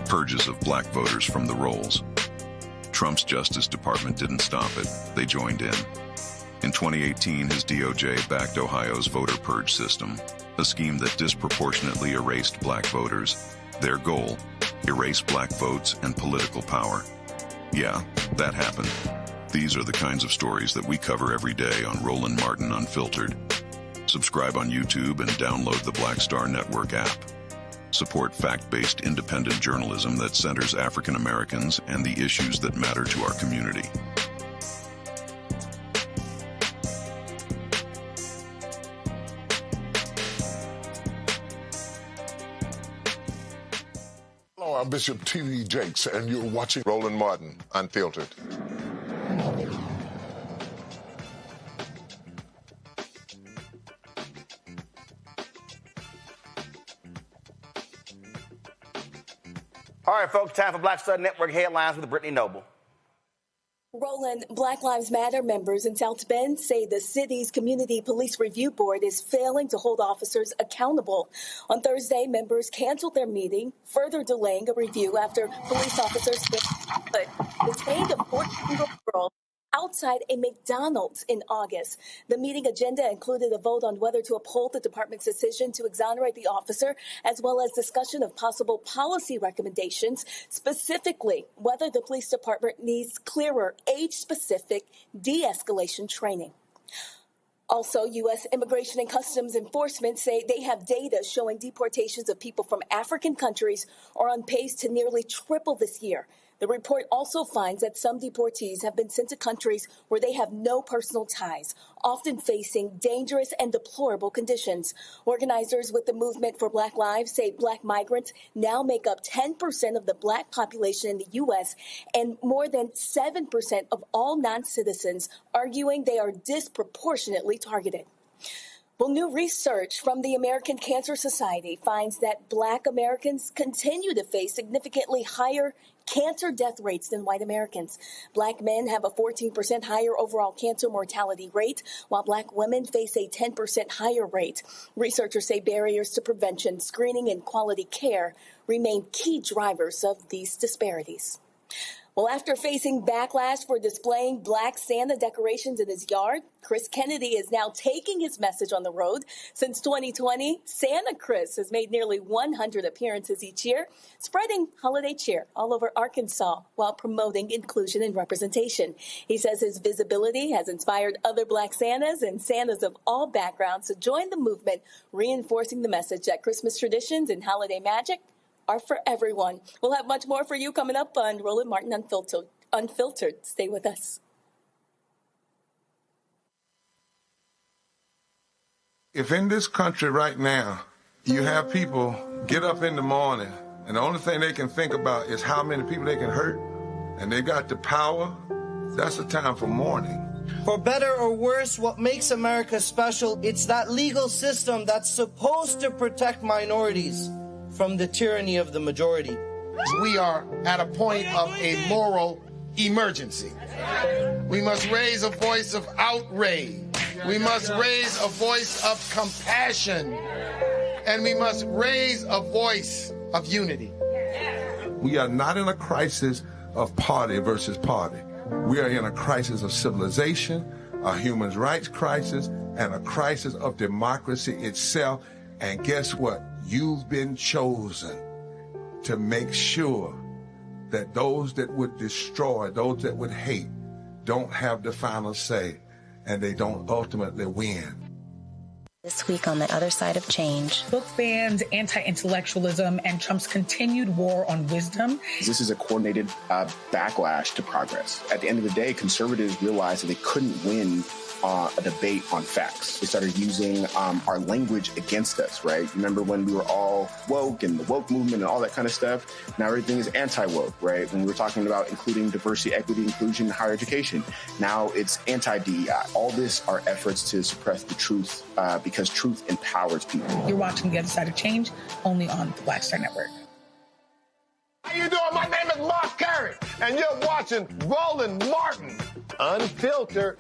purges of black voters from the rolls. Trump's Justice Department didn't stop it. They joined in. In 2018, his DOJ backed Ohio's voter purge system, a scheme that disproportionately erased black voters. Their goal, erase black votes and political power. Yeah, that happened. These are the kinds of stories that we cover every day on Roland Martin Unfiltered. Subscribe on YouTube and download the Black Star Network app. Support fact-based independent journalism that centers African Americans and the issues that matter to our community. Hello, I'm Bishop T.D. Jakes, and you're watching Roland Martin Unfiltered. All right, folks, time for Black Star Network headlines with Brittany Noble. Roland, Black Lives Matter members in South Bend say the city's Community Police Review Board is failing to hold officers accountable. On Thursday, members canceled their meeting, further delaying a review after police officers detained a 14-year-old girl outside a McDonald's in August. The meeting agenda included a vote on whether to uphold the department's decision to exonerate the officer, as well as discussion of possible policy recommendations, specifically whether the police department needs clearer age-specific de-escalation training. Also, U.S. Immigration and Customs Enforcement say they have data showing deportations of people from African countries are on pace to nearly triple this year. The report also finds that some deportees have been sent to countries where they have no personal ties, often facing dangerous and deplorable conditions. Organizers with the Movement for Black Lives say black migrants now make up 10% of the black population in the U.S. and more than 7% of all non-citizens, arguing they are disproportionately targeted. Well, new research from the American Cancer Society finds that black Americans continue to face significantly higher cancer death rates than white Americans. Black men have a 14% higher overall cancer mortality rate, while black women face a 10% higher rate. Researchers say barriers to prevention, screening, and quality care remain key drivers of these disparities. Well, after facing backlash for displaying black Santa decorations in his yard, Chris Kennedy is now taking his message on the road. Since 2020, Santa Chris has made nearly 100 appearances each year, spreading holiday cheer all over Arkansas while promoting inclusion and representation. He says his visibility has inspired other black Santas and Santas of all backgrounds to join the movement, reinforcing the message that Christmas traditions and holiday magic are for everyone. We'll have much more for you coming up on Roland Martin Unfiltered. Stay with us. If in this country right now, you have people get up in the morning and the only thing they can think about is how many people they can hurt, and they got the power, that's a time for mourning. For better or worse, what makes America special, it's that legal system that's supposed to protect minorities from the tyranny of the majority. We are at a point of a moral emergency. We must raise a voice of outrage. We must raise a voice of compassion. And we must raise a voice of unity. We are not in a crisis of party versus party. We are in a crisis of civilization, a human rights crisis, and a crisis of democracy itself. And guess what? You've been chosen to make sure that those that would destroy, those that would hate, don't have the final say, and they don't ultimately win. This week on The Other Side of Change. Book bans, anti-intellectualism, and Trump's continued war on wisdom. This is a coordinated backlash to progress. At the end of the day, conservatives realized that they couldn't win a debate on facts. They started using our language against us, right? Remember when we were all woke and the woke movement and all that kind of stuff? Now everything is anti-woke, right? When we were talking about including diversity, equity, inclusion, and higher education, now it's anti-DEI. All this are efforts to suppress the truth because truth empowers people. You're watching The Other Side of Change only on the Black Star Network. How you doing? My name is Mark Curry. and you're watching Roland Martin. Unfiltered,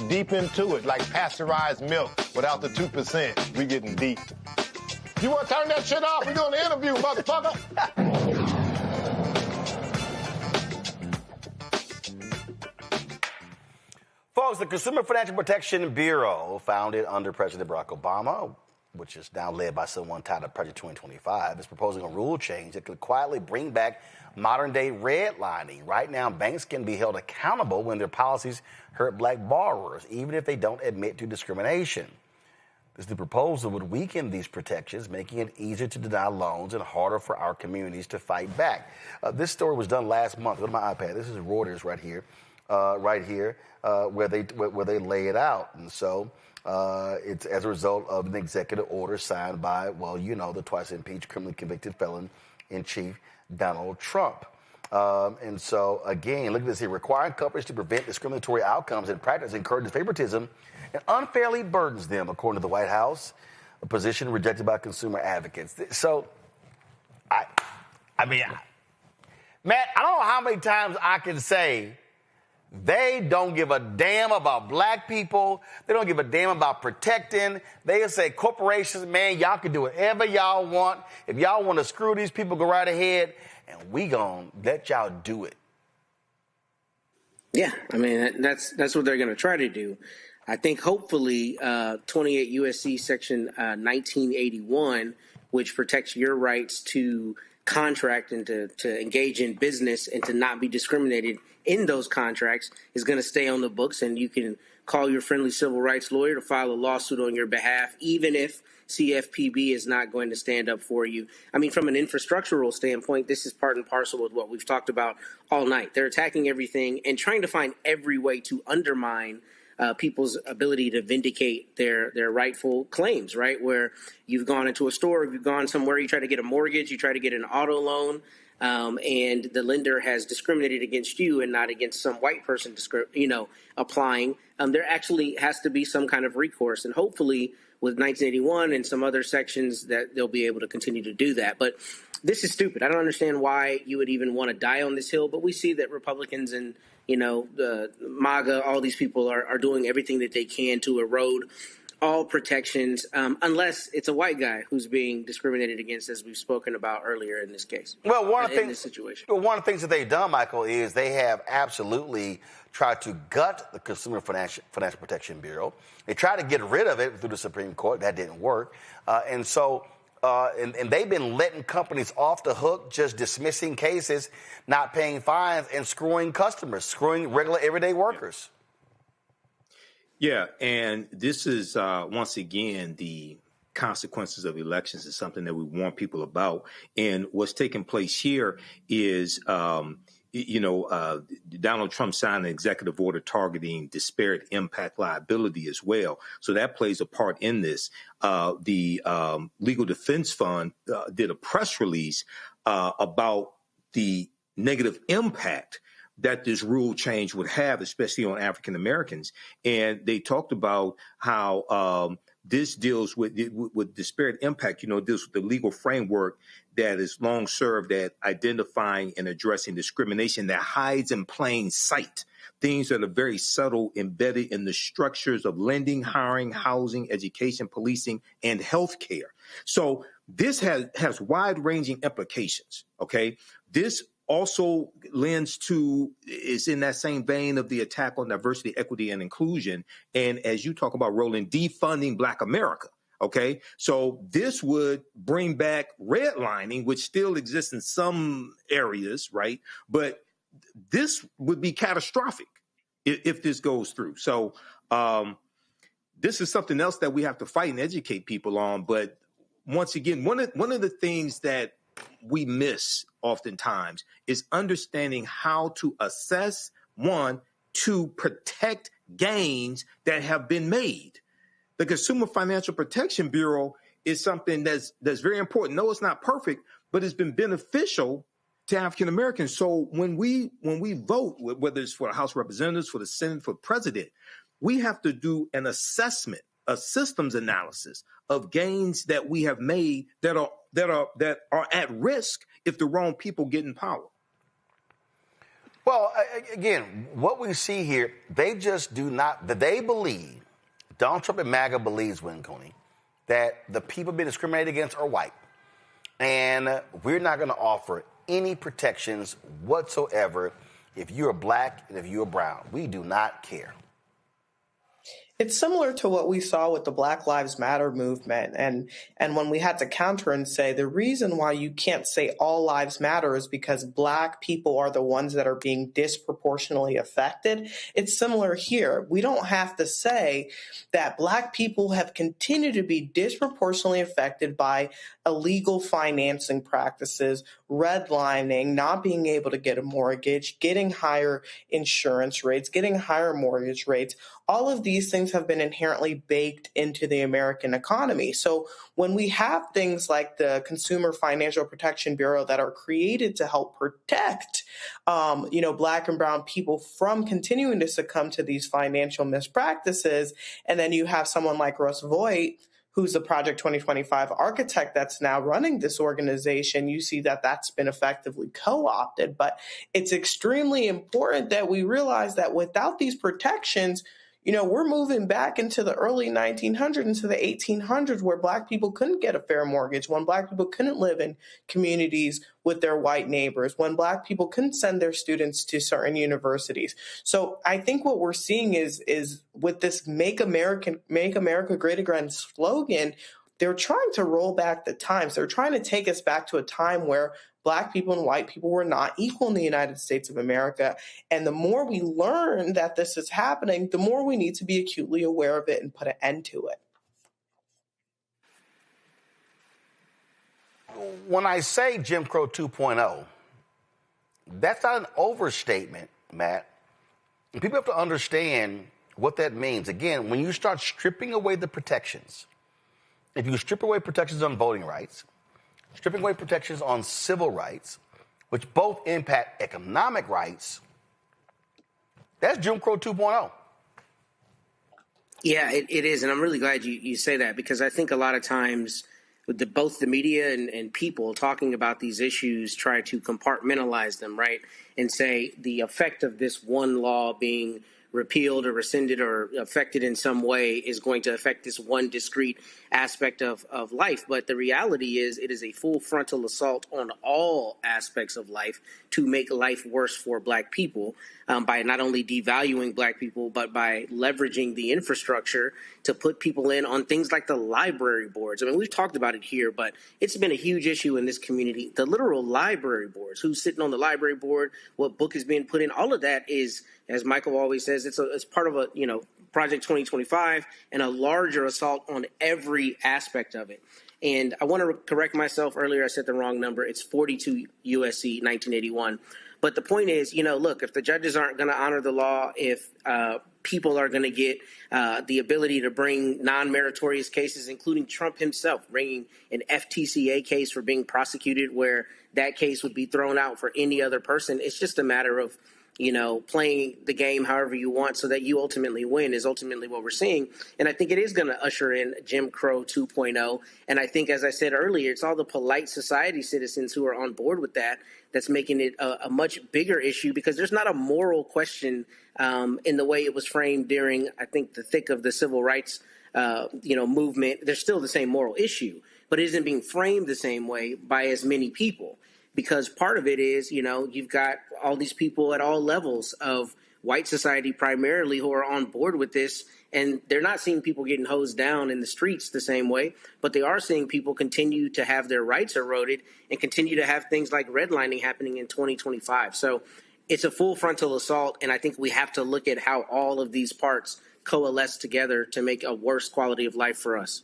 deep into it, like pasteurized milk without the 2%. We getting deep. You want to turn that shit off? We're doing the interview, motherfucker. Folks, the Consumer Financial Protection Bureau, founded under President Barack Obama, which is now led by someone tied to Project 2025, is proposing a rule change that could quietly bring back modern-day redlining. Right now, banks can be held accountable when their policies hurt black borrowers, even if they don't admit to discrimination. This new proposal would weaken these protections, making it easier to deny loans and harder for our communities to fight back. This story was done last month. Go to my iPad. This is Reuters right here, where they lay it out. And so it's as a result of an executive order signed by, well, you know, the twice impeached, criminally convicted felon in chief, Donald Trump. And so, again, look at this here. Requiring companies to prevent discriminatory outcomes in practice encourages favoritism and unfairly burdens them, according to the White House, a position rejected by consumer advocates. So, Matt, I don't know how many times I can say they don't give a damn about black people. They don't give a damn about protecting. They say, corporations, man, y'all can do whatever y'all want. If y'all want to screw these people, go right ahead, and we gonna let y'all do it. Yeah, I mean, that's what they're going to try to do. I think hopefully 28 U.S.C. Section 1981, which protects your rights to contract and to engage in business and to not be discriminated in those contracts, is going to stay on the books, and you can call your friendly civil rights lawyer to file a lawsuit on your behalf, even if CFPB is not going to stand up for you. I mean, from an infrastructural standpoint, this is part and parcel with what we've talked about all night. They're attacking everything and trying to find every way to undermine people's ability to vindicate their rightful claims, right? Where you've gone into a store, you've gone somewhere, you try to get a mortgage, you try to get an auto loan, and the lender has discriminated against you and not against some white person, applying. There actually has to be some kind of recourse, and hopefully with 1981 and some other sections that they'll be able to continue to do that. But this is stupid. I don't understand why you would even want to die on this hill, but we see that Republicans and the MAGA, all these people are doing everything that they can to erode all protections, unless it's a white guy who's being discriminated against, as we've spoken about earlier in this case. Well, one of the things that they've done, Michael, is they have absolutely tried to gut the Consumer Financial Protection Bureau. They tried to get rid of it through the Supreme Court. That didn't work. And they've been letting companies off the hook, just dismissing cases, not paying fines, and screwing customers, screwing regular everyday workers. Yeah, and this is, once again, the consequences of elections is something that we warn people about. And what's taking place here is, Donald Trump signed an executive order targeting disparate impact liability as well. So that plays a part in this. The Legal Defense Fund did a press release about the negative impact that this rule change would have, especially on African Americans. And they talked about how this deals with disparate impact, deals with the legal framework that is long served at identifying and addressing discrimination that hides in plain sight, things that are very subtle, embedded in the structures of lending, hiring, housing, education, policing, and healthcare. So this has wide-ranging implications, okay? This also is in that same vein of the attack on diversity, equity, and inclusion. And as you talk about, Roland, defunding Black America. Okay, so this would bring back redlining, which still exists in some areas, right? But this would be catastrophic if this goes through. So this is something else that we have to fight and educate people on. But once again, one of the things that we miss oftentimes is understanding how to assess, to protect gains that have been made. The Consumer Financial Protection Bureau is something that's very important. No, it's not perfect, but it's been beneficial to African Americans. So when we vote, whether it's for the House of Representatives, for the Senate, for the president, we have to do an assessment, a systems analysis of gains that we have made that are at risk if the wrong people get in power. Well, again, what we see here, they just do not, they believe, Donald Trump and MAGA believes, Win Cooney, that the people being discriminated against are white. And we're not going to offer any protections whatsoever if you're black and if you're brown. We do not care. It's similar to what we saw with the Black Lives Matter movement. And when we had to counter and say the reason why you can't say all lives matter is because Black people are the ones that are being disproportionately affected. It's similar here. We don't have to say that Black people have continued to be disproportionately affected by illegal financing practices, redlining, not being able to get a mortgage, getting higher insurance rates, getting higher mortgage rates. All of these things have been inherently baked into the American economy. So when we have things like the Consumer Financial Protection Bureau that are created to help protect, Black and brown people from continuing to succumb to these financial mispractices, and then you have someone like Russ Voigt, who's the Project 2025 architect that's now running this organization, you see that that's been effectively co-opted. But it's extremely important that we realize that without these protections, we're moving back into the early 1900s, into the 1800s, where Black people couldn't get a fair mortgage, when Black people couldn't live in communities with their white neighbors, when Black people couldn't send their students to certain universities. So I think what we're seeing is with this Make America Great Again slogan, they're trying to roll back the times. They're trying to take us back to a time where Black people and white people were not equal in the United States of America. And the more we learn that this is happening, the more we need to be acutely aware of it and put an end to it. When I say Jim Crow 2.0, that's not an overstatement, Matt. People have to understand what that means. Again, when you start stripping away the protections, if you strip away protections on voting rights, stripping away protections on civil rights, which both impact economic rights, that's Jim Crow 2.0. Yeah, it is. And I'm really glad you say that, because I think a lot of times both the media and people talking about these issues try to compartmentalize them, right? And say the effect of this one law being repealed or rescinded or affected in some way is going to affect this one discrete aspect of life. But the reality is it is a full frontal assault on all aspects of life to make life worse for Black people by not only devaluing Black people, but by leveraging the infrastructure to put people in on things like the library boards. I mean, we've talked about it here, but it's been a huge issue in this community. The literal library boards, who's sitting on the library board, what book is being put in, all of that is, as Michael always says, it's part of a, Project 2025 and a larger assault on every aspect of it. And I want to correct myself earlier. I said the wrong number. It's 42 USC 1981. But the point is, look, if the judges aren't going to honor the law, if people are going to get the ability to bring non-meritorious cases, including Trump himself bringing an FTCA case for being prosecuted where that case would be thrown out for any other person, it's just a matter of playing the game however you want so that you ultimately win is ultimately what we're seeing. And I think it is going to usher in Jim Crow 2.0. And I think, as I said earlier, it's all the polite society citizens who are on board with that that's making it a much bigger issue, because there's not a moral question in the way it was framed during, I think, the thick of the civil rights movement. There's still the same moral issue, but it isn't being framed the same way by as many people. Because part of it is, you've got all these people at all levels of white society primarily who are on board with this, and they're not seeing people getting hosed down in the streets the same way, but they are seeing people continue to have their rights eroded and continue to have things like redlining happening in 2025. So it's a full frontal assault, and I think we have to look at how all of these parts coalesce together to make a worse quality of life for us.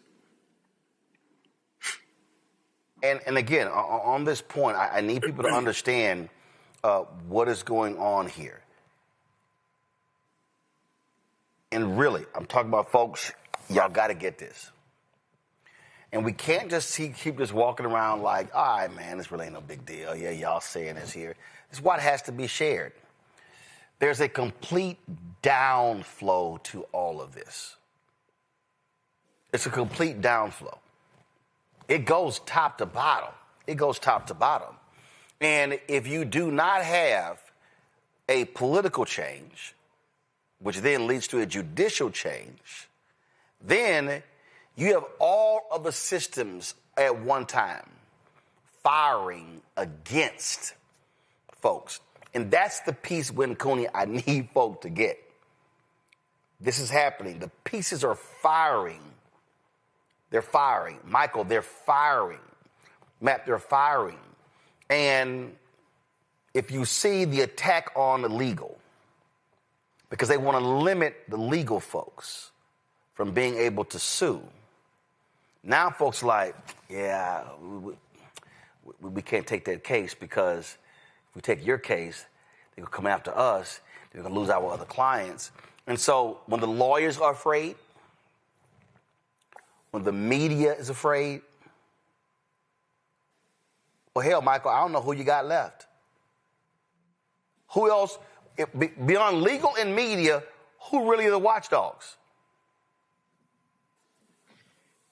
And again, on this point, I need people to understand what is going on here. And really, I'm talking about folks, y'all got to get this. And we can't just keep just walking around like, all right, man, this really ain't no big deal. Yeah, y'all saying this here. This is what has to be shared. There's a complete downflow to all of this. It's a complete downflow. It goes top to bottom. It goes top to bottom. And if you do not have a political change, which then leads to a judicial change, then you have all of the systems at one time firing against folks. And that's the piece, Win Cooney, I need folk to get. This is happening. The pieces are firing. They're firing. Michael, they're firing. Matt, they're firing. And if you see the attack on the legal, because they want to limit the legal folks from being able to sue, now folks are like, yeah, we can't take that case because if we take your case, they're going to come after us. They're going to lose our other clients. And so when the lawyers are afraid, when the media is afraid, well, hell, Michael, I don't know who you got left. Who else, beyond legal and media, who really are the watchdogs?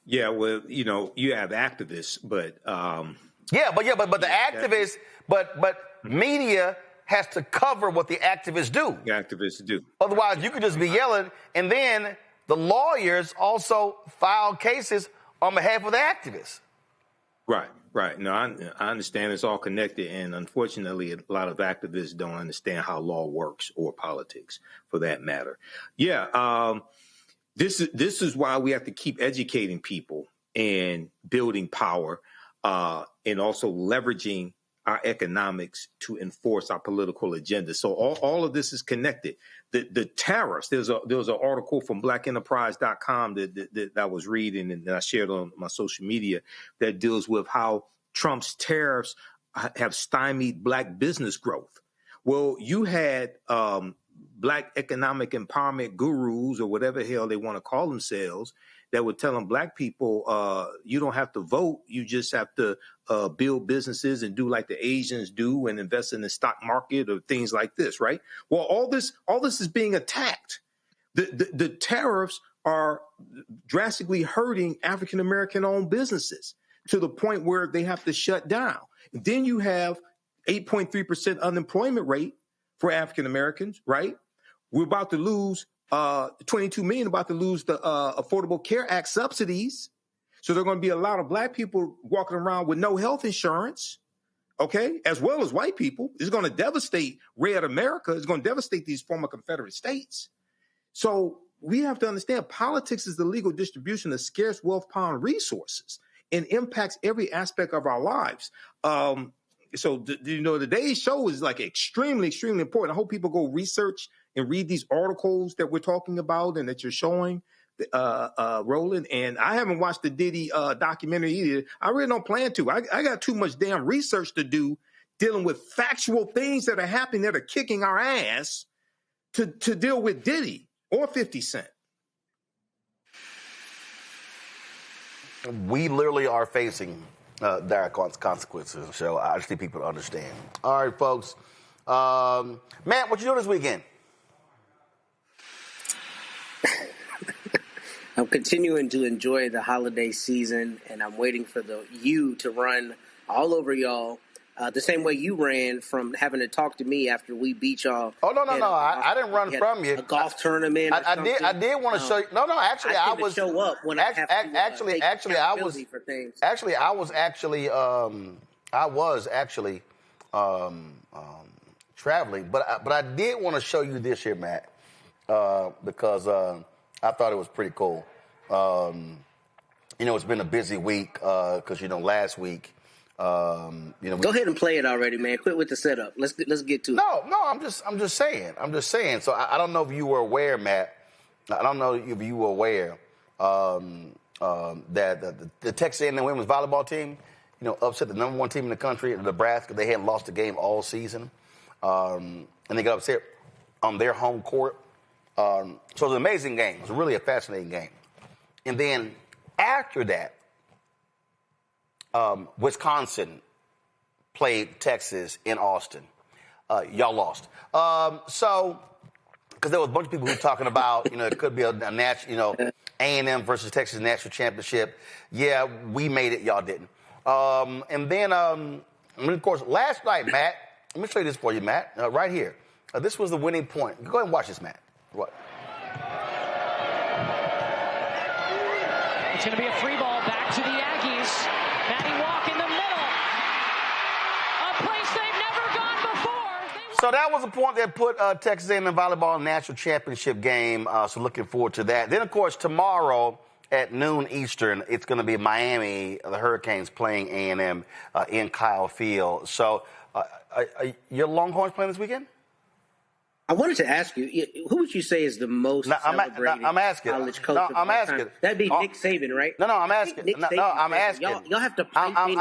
Yeah, well, you have activists, but but the activists, but media has to cover what the activists do. The activists do. Otherwise, you could just be yelling, and then the lawyers also file cases on behalf of the activists. Right. No, I understand it's all connected, and unfortunately, a lot of activists don't understand how law works or politics, for that matter. Yeah, this is why we have to keep educating people and building power, and also leveraging our economics to enforce our political agenda. So all of this is connected. The tariffs. There was an article from BlackEnterprise.com that I was reading and that I shared on my social media that deals with how Trump's tariffs have stymied black business growth. Well, you had black economic empowerment gurus or whatever the hell they want to call themselves that were telling black people, you don't have to vote. You just have to build businesses and do like the Asians do and invest in the stock market or things like this, right? Well, all this is being attacked. The tariffs are drastically hurting African-American owned businesses to the point where they have to shut down. Then you have 8.3% unemployment rate for African-Americans, right? We're about to lose 22 million, about to lose the Affordable Care Act subsidies. So there are going to be a lot of black people walking around with no health insurance, okay, as well as white people. It's going to devastate red America. It's going to devastate these former Confederate states. So we have to understand politics is the legal distribution of scarce wealth, power, and resources and impacts every aspect of our lives. So today's show is like extremely, extremely important. I hope people go research and read these articles that we're talking about and that you're showing, Roland. And I haven't watched the Diddy documentary either. I really don't plan to. I got too much damn research to do dealing with factual things that are happening that are kicking our ass to deal with Diddy or 50 Cent. We literally are facing dire consequences, so I just need people to understand. All right, folks. Matt, what you doing this weekend? I'm continuing to enjoy the holiday season, and I'm waiting for you to run all over y'all the same way you ran from having to talk to me after we beat y'all. Oh, no. I didn't run from you. A golf tournament or something. I did want to show you. No, actually, I was show up when I have to actually, I was for things. Actually, I was actually traveling, but I did want to show you this here, Matt, because I thought it was pretty cool. It's been a busy week because last week. Go ahead and play it already, man. Quit with the setup. Let's get to it. No, I'm just saying. So I don't know if you were aware, Matt. I don't know if you were aware that the Texas A&M women's volleyball team, upset the number one team in the country, Nebraska. They hadn't lost a game all season, and they got upset on their home court. So it was an amazing game. It was really a fascinating game. And then after that, Wisconsin played Texas in Austin. Y'all lost. So, because there was a bunch of people who were talking about, it could be a national, A&M versus Texas national championship. Yeah, we made it. Y'all didn't. And then, of course, last night, Matt, let me show you this for you, Matt, right here. This was the winning point. Go ahead and watch this, Matt. What? It's going to be a free ball back to the Yankees. Matty Walk in the middle. A place they've never gone before. So that was a point that put Texas A&M volleyball in the national championship game. So looking forward to that. Then, of course, tomorrow at noon Eastern, it's going to be Miami, the Hurricanes playing A&M in Kyle Field. So your Longhorns playing this weekend? I wanted to ask you, who would you say is the most celebrated college coach of all time? That'd be Nick Saban, right? No, I'm asking. I'm asking. Y'all have to I'm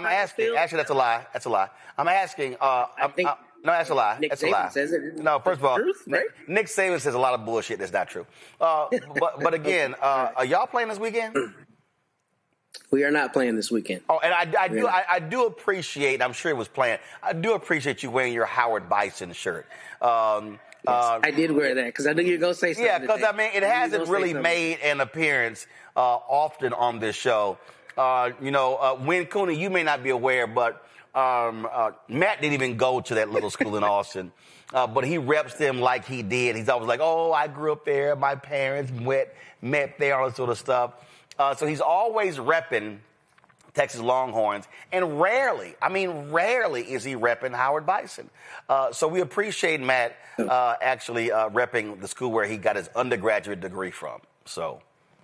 asking. Actually, that's a lie. That's a lie. I'm asking. No, that's a lie. Nick that's Saban a lie. says it. No, first of all, truth, right? Nick Saban says a lot of bullshit that's not true. But again, are y'all playing this weekend? We are not playing this weekend. Oh, and I do appreciate. I'm sure it was planned. I do appreciate you wearing your Howard Bison shirt. Yes, I did wear that because I knew you were going to say something. Yeah, because I mean, it hasn't really made an appearance often on this show. Win Cooney, you may not be aware, but Matt didn't even go to that little school in Austin. But he reps them like he did. He's always like, oh, I grew up there. My parents met there, all that sort of stuff. So he's always repping Texas Longhorns. And rarely is he repping Howard Bison. So we appreciate Matt actually repping the school where he got his undergraduate degree from. So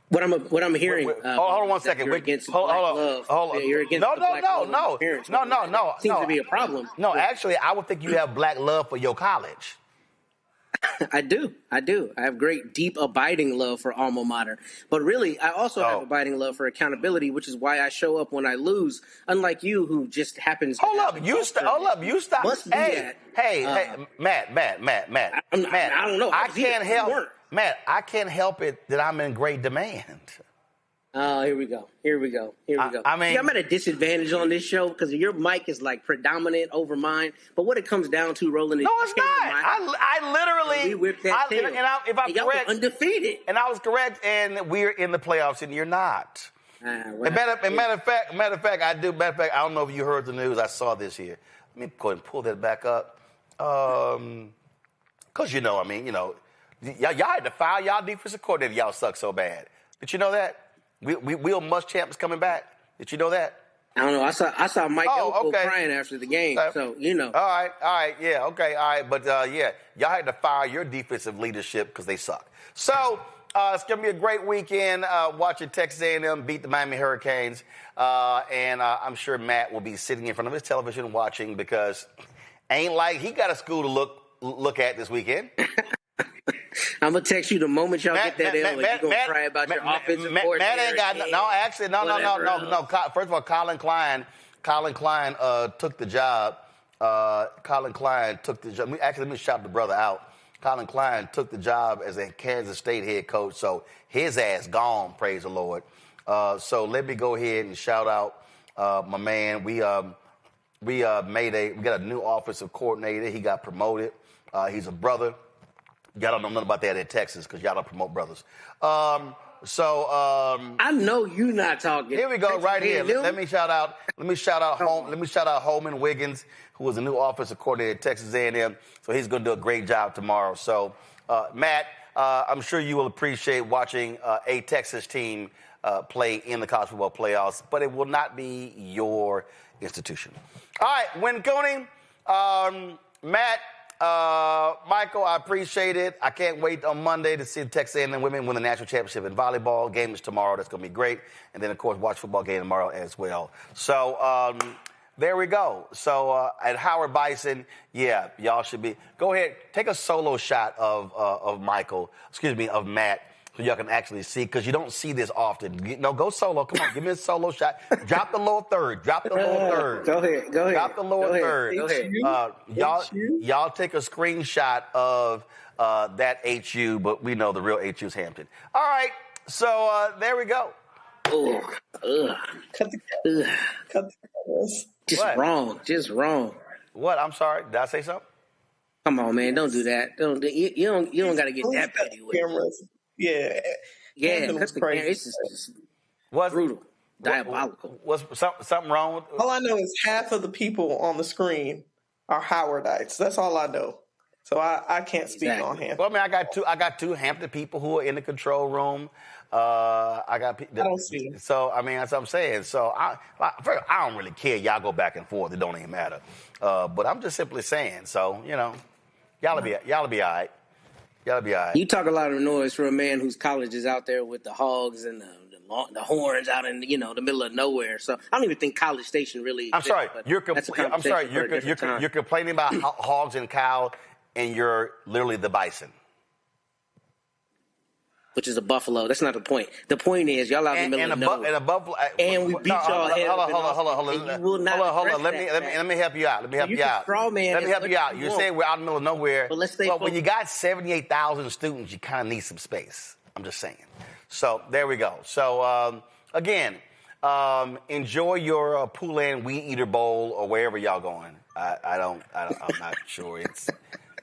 what I'm hearing. Hold on 1 second. You're against hold on. You're against No. Seems to be a problem. No, actually, I would think you have black love for your college. I do. I have great, deep, abiding love for alma mater. But really, I also have abiding love for accountability, which is why I show up when I lose, unlink you, who just happens to Hold up. You stop. Hey, Matt. I don't know. I can't help. Matt, I can't help it that I'm in great demand. Oh, here we go. I mean, I'm at a disadvantage on this show because your mic is like predominant over mine. But what it comes down to, Roland, is it's not. I literally. We whipped that tail. If I'm correct, undefeated. And I was correct, and we're in the playoffs, and you're not. Matter of fact, I don't know if you heard the news. I saw this here. Let me go ahead and pull that back up. Because y'all had to fire y'all defensive coordinator. Y'all suck so bad. Did you know that? Will Muschamp is coming back. Did you know that? I don't know. I saw Mike Elko crying after the game, so you know. All right, yeah, okay, all right. But, y'all had to fire your defensive leadership because they suck. So it's going to be a great weekend watching Texas A&M beat the Miami Hurricanes. And I'm sure Matt will be sitting in front of his television watching because ain't like he got a school to look at this weekend. I'm going to text you the moment y'all get that L. You're going to cry about your offensive coordinator. Matt ain't got no. First of all, Colin Klein took the job. Actually, let me shout the brother out. Colin Klein took the job as a Kansas State head coach, so his ass gone, praise the Lord. So let me go ahead and shout out my man. We got a new offensive coordinator. He got promoted. He's a brother. Y'all don't know nothing about that in Texas because y'all don't promote brothers. I know you not talking. Here we go, right here. Let me shout out Holman Wiggins, who was a new offensive coordinator at Texas A&M. So he's going to do a great job tomorrow. So, Matt, I'm sure you will appreciate watching a Texas team play in the college football playoffs, but it will not be your institution. All right, Win Cooney, Matt. Michael, I appreciate it. I can't wait on Monday to see the Texas A&M women win the national championship in volleyball. Game is tomorrow. That's going to be great. And then, of course, watch football game tomorrow as well. So there we go. So at Howard Bison, yeah, y'all should be. Go ahead, take a solo shot of Matt. So y'all can actually see, because you don't see this often. No, go solo. Come on, give me a solo shot. Drop the lower third. Go ahead. Drop the lower third. Go ahead. Y'all take a screenshot of that HU, but we know the real HU's Hampton. All right, so there we go. Cut the cameras. Just wrong. What? I'm sorry. Did I say something? Come on, man. Don't do that. You don't got to get that petty with it. Yeah. Cut the camera. It's just brutal, diabolical. Was something wrong with? All I know is half of the people on the screen are Howardites. That's all I know. So I can't speak on Hampton. Well, I mean, I got two Hampton people who are in the control room. I don't see. So I mean, that's what I'm saying. So I don't really care. Y'all go back and forth. It don't even matter. But I'm just simply saying. So y'all be all right. Y'all be all right. You talk a lot of noise for a man whose college is out there with the hogs and the horns out in the middle of nowhere. So I don't even think College Station really. I'm sorry. You're complaining about hogs and cows, and you're literally the bison. Which is a buffalo. That's not the point. The point is, y'all out in the middle of nowhere. And we beat y'all head up. Hold on. Let me help you out. Let me help you out. You're saying we're out in the middle of nowhere. But let's stay focused. When you got 78,000 students, you kind of need some space. I'm just saying. So there we go. So again, enjoy your Poulan Weed Eater Bowl or wherever y'all going. I'm not sure.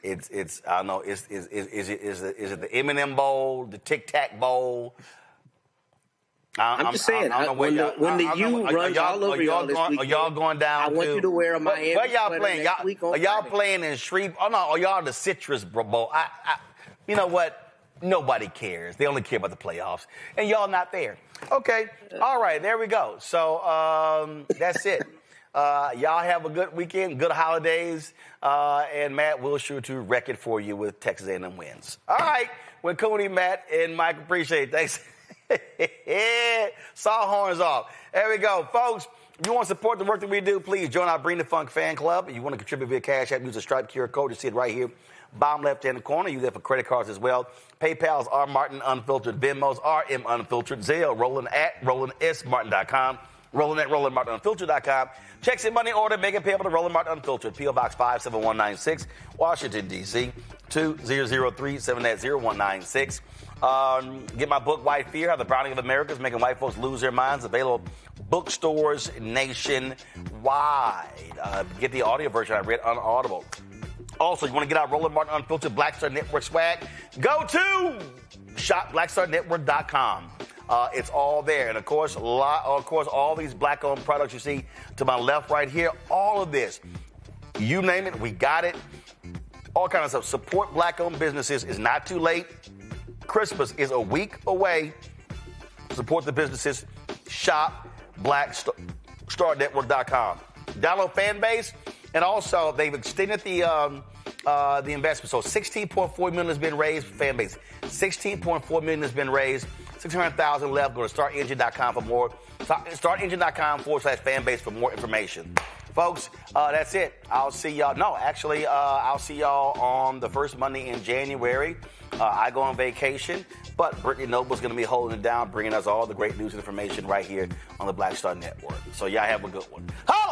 It's I don't know. Is it the M&M Bowl, the Tic Tac Bowl? I'm just saying. When the U runs all over y'all this weekend, are y'all going down? I want you to wear a Miami. Where y'all playing? Are y'all Friday. playing in Shreve? Oh no, are y'all the Citrus Bowl? You know what? Nobody cares. They only care about the playoffs, and y'all not there. Okay. All right. There we go. So that's it. Y'all have a good weekend, good holidays, and Matt will sure to wreck it for you with Texas A&M wins. All right, with Cooney, Matt, and Mike, appreciate it. Thanks. Saw horns off. There we go, folks. If you want to support the work that we do, please join our Bring the Funk fan club. If you want to contribute via Cash App, use the Stripe QR code. You see it right here, bottom left-hand corner. Use that for credit cards as well. PayPal's R Martin Unfiltered, Venmo's RM Unfiltered, Zelle, Roland at RolandSMartin.com. Roland at RolandMartinUnfiltered.com. Checks in money order, make it payable to Roland Martin Unfiltered, P.O. Box 57196, Washington, D.C., 20037-0196. Get my book, White Fear, How the Browning of America is Making White Folks Lose Their Minds, available bookstores nationwide. Get the audio version I read on Audible. Also, you want to get out Roland Martin Unfiltered Black Star Network swag? Go to shopblackstarnetwork.com. It's all there. And, of course, all these black-owned products you see to my left right here, all of this, you name it, we got it. All kinds of stuff. Support black-owned businesses. It's not too late. Christmas is a week away. Support the businesses. Shop blackstarnetwork.com. Download Fanbase. And also, they've extended the investment. So $16.4 million has been raised for Fanbase. $16.4 million has been raised. $600,000 left. Go to startengine.com for more. Startengine.com/Fanbase for more information. Folks, that's it. I'll see y'all. No, actually, I'll see y'all on the first Monday in January. I go on vacation, but Brittany Noble's going to be holding it down, bringing us all the great news and information right here on the Black Star Network. So y'all have a good one. Holla!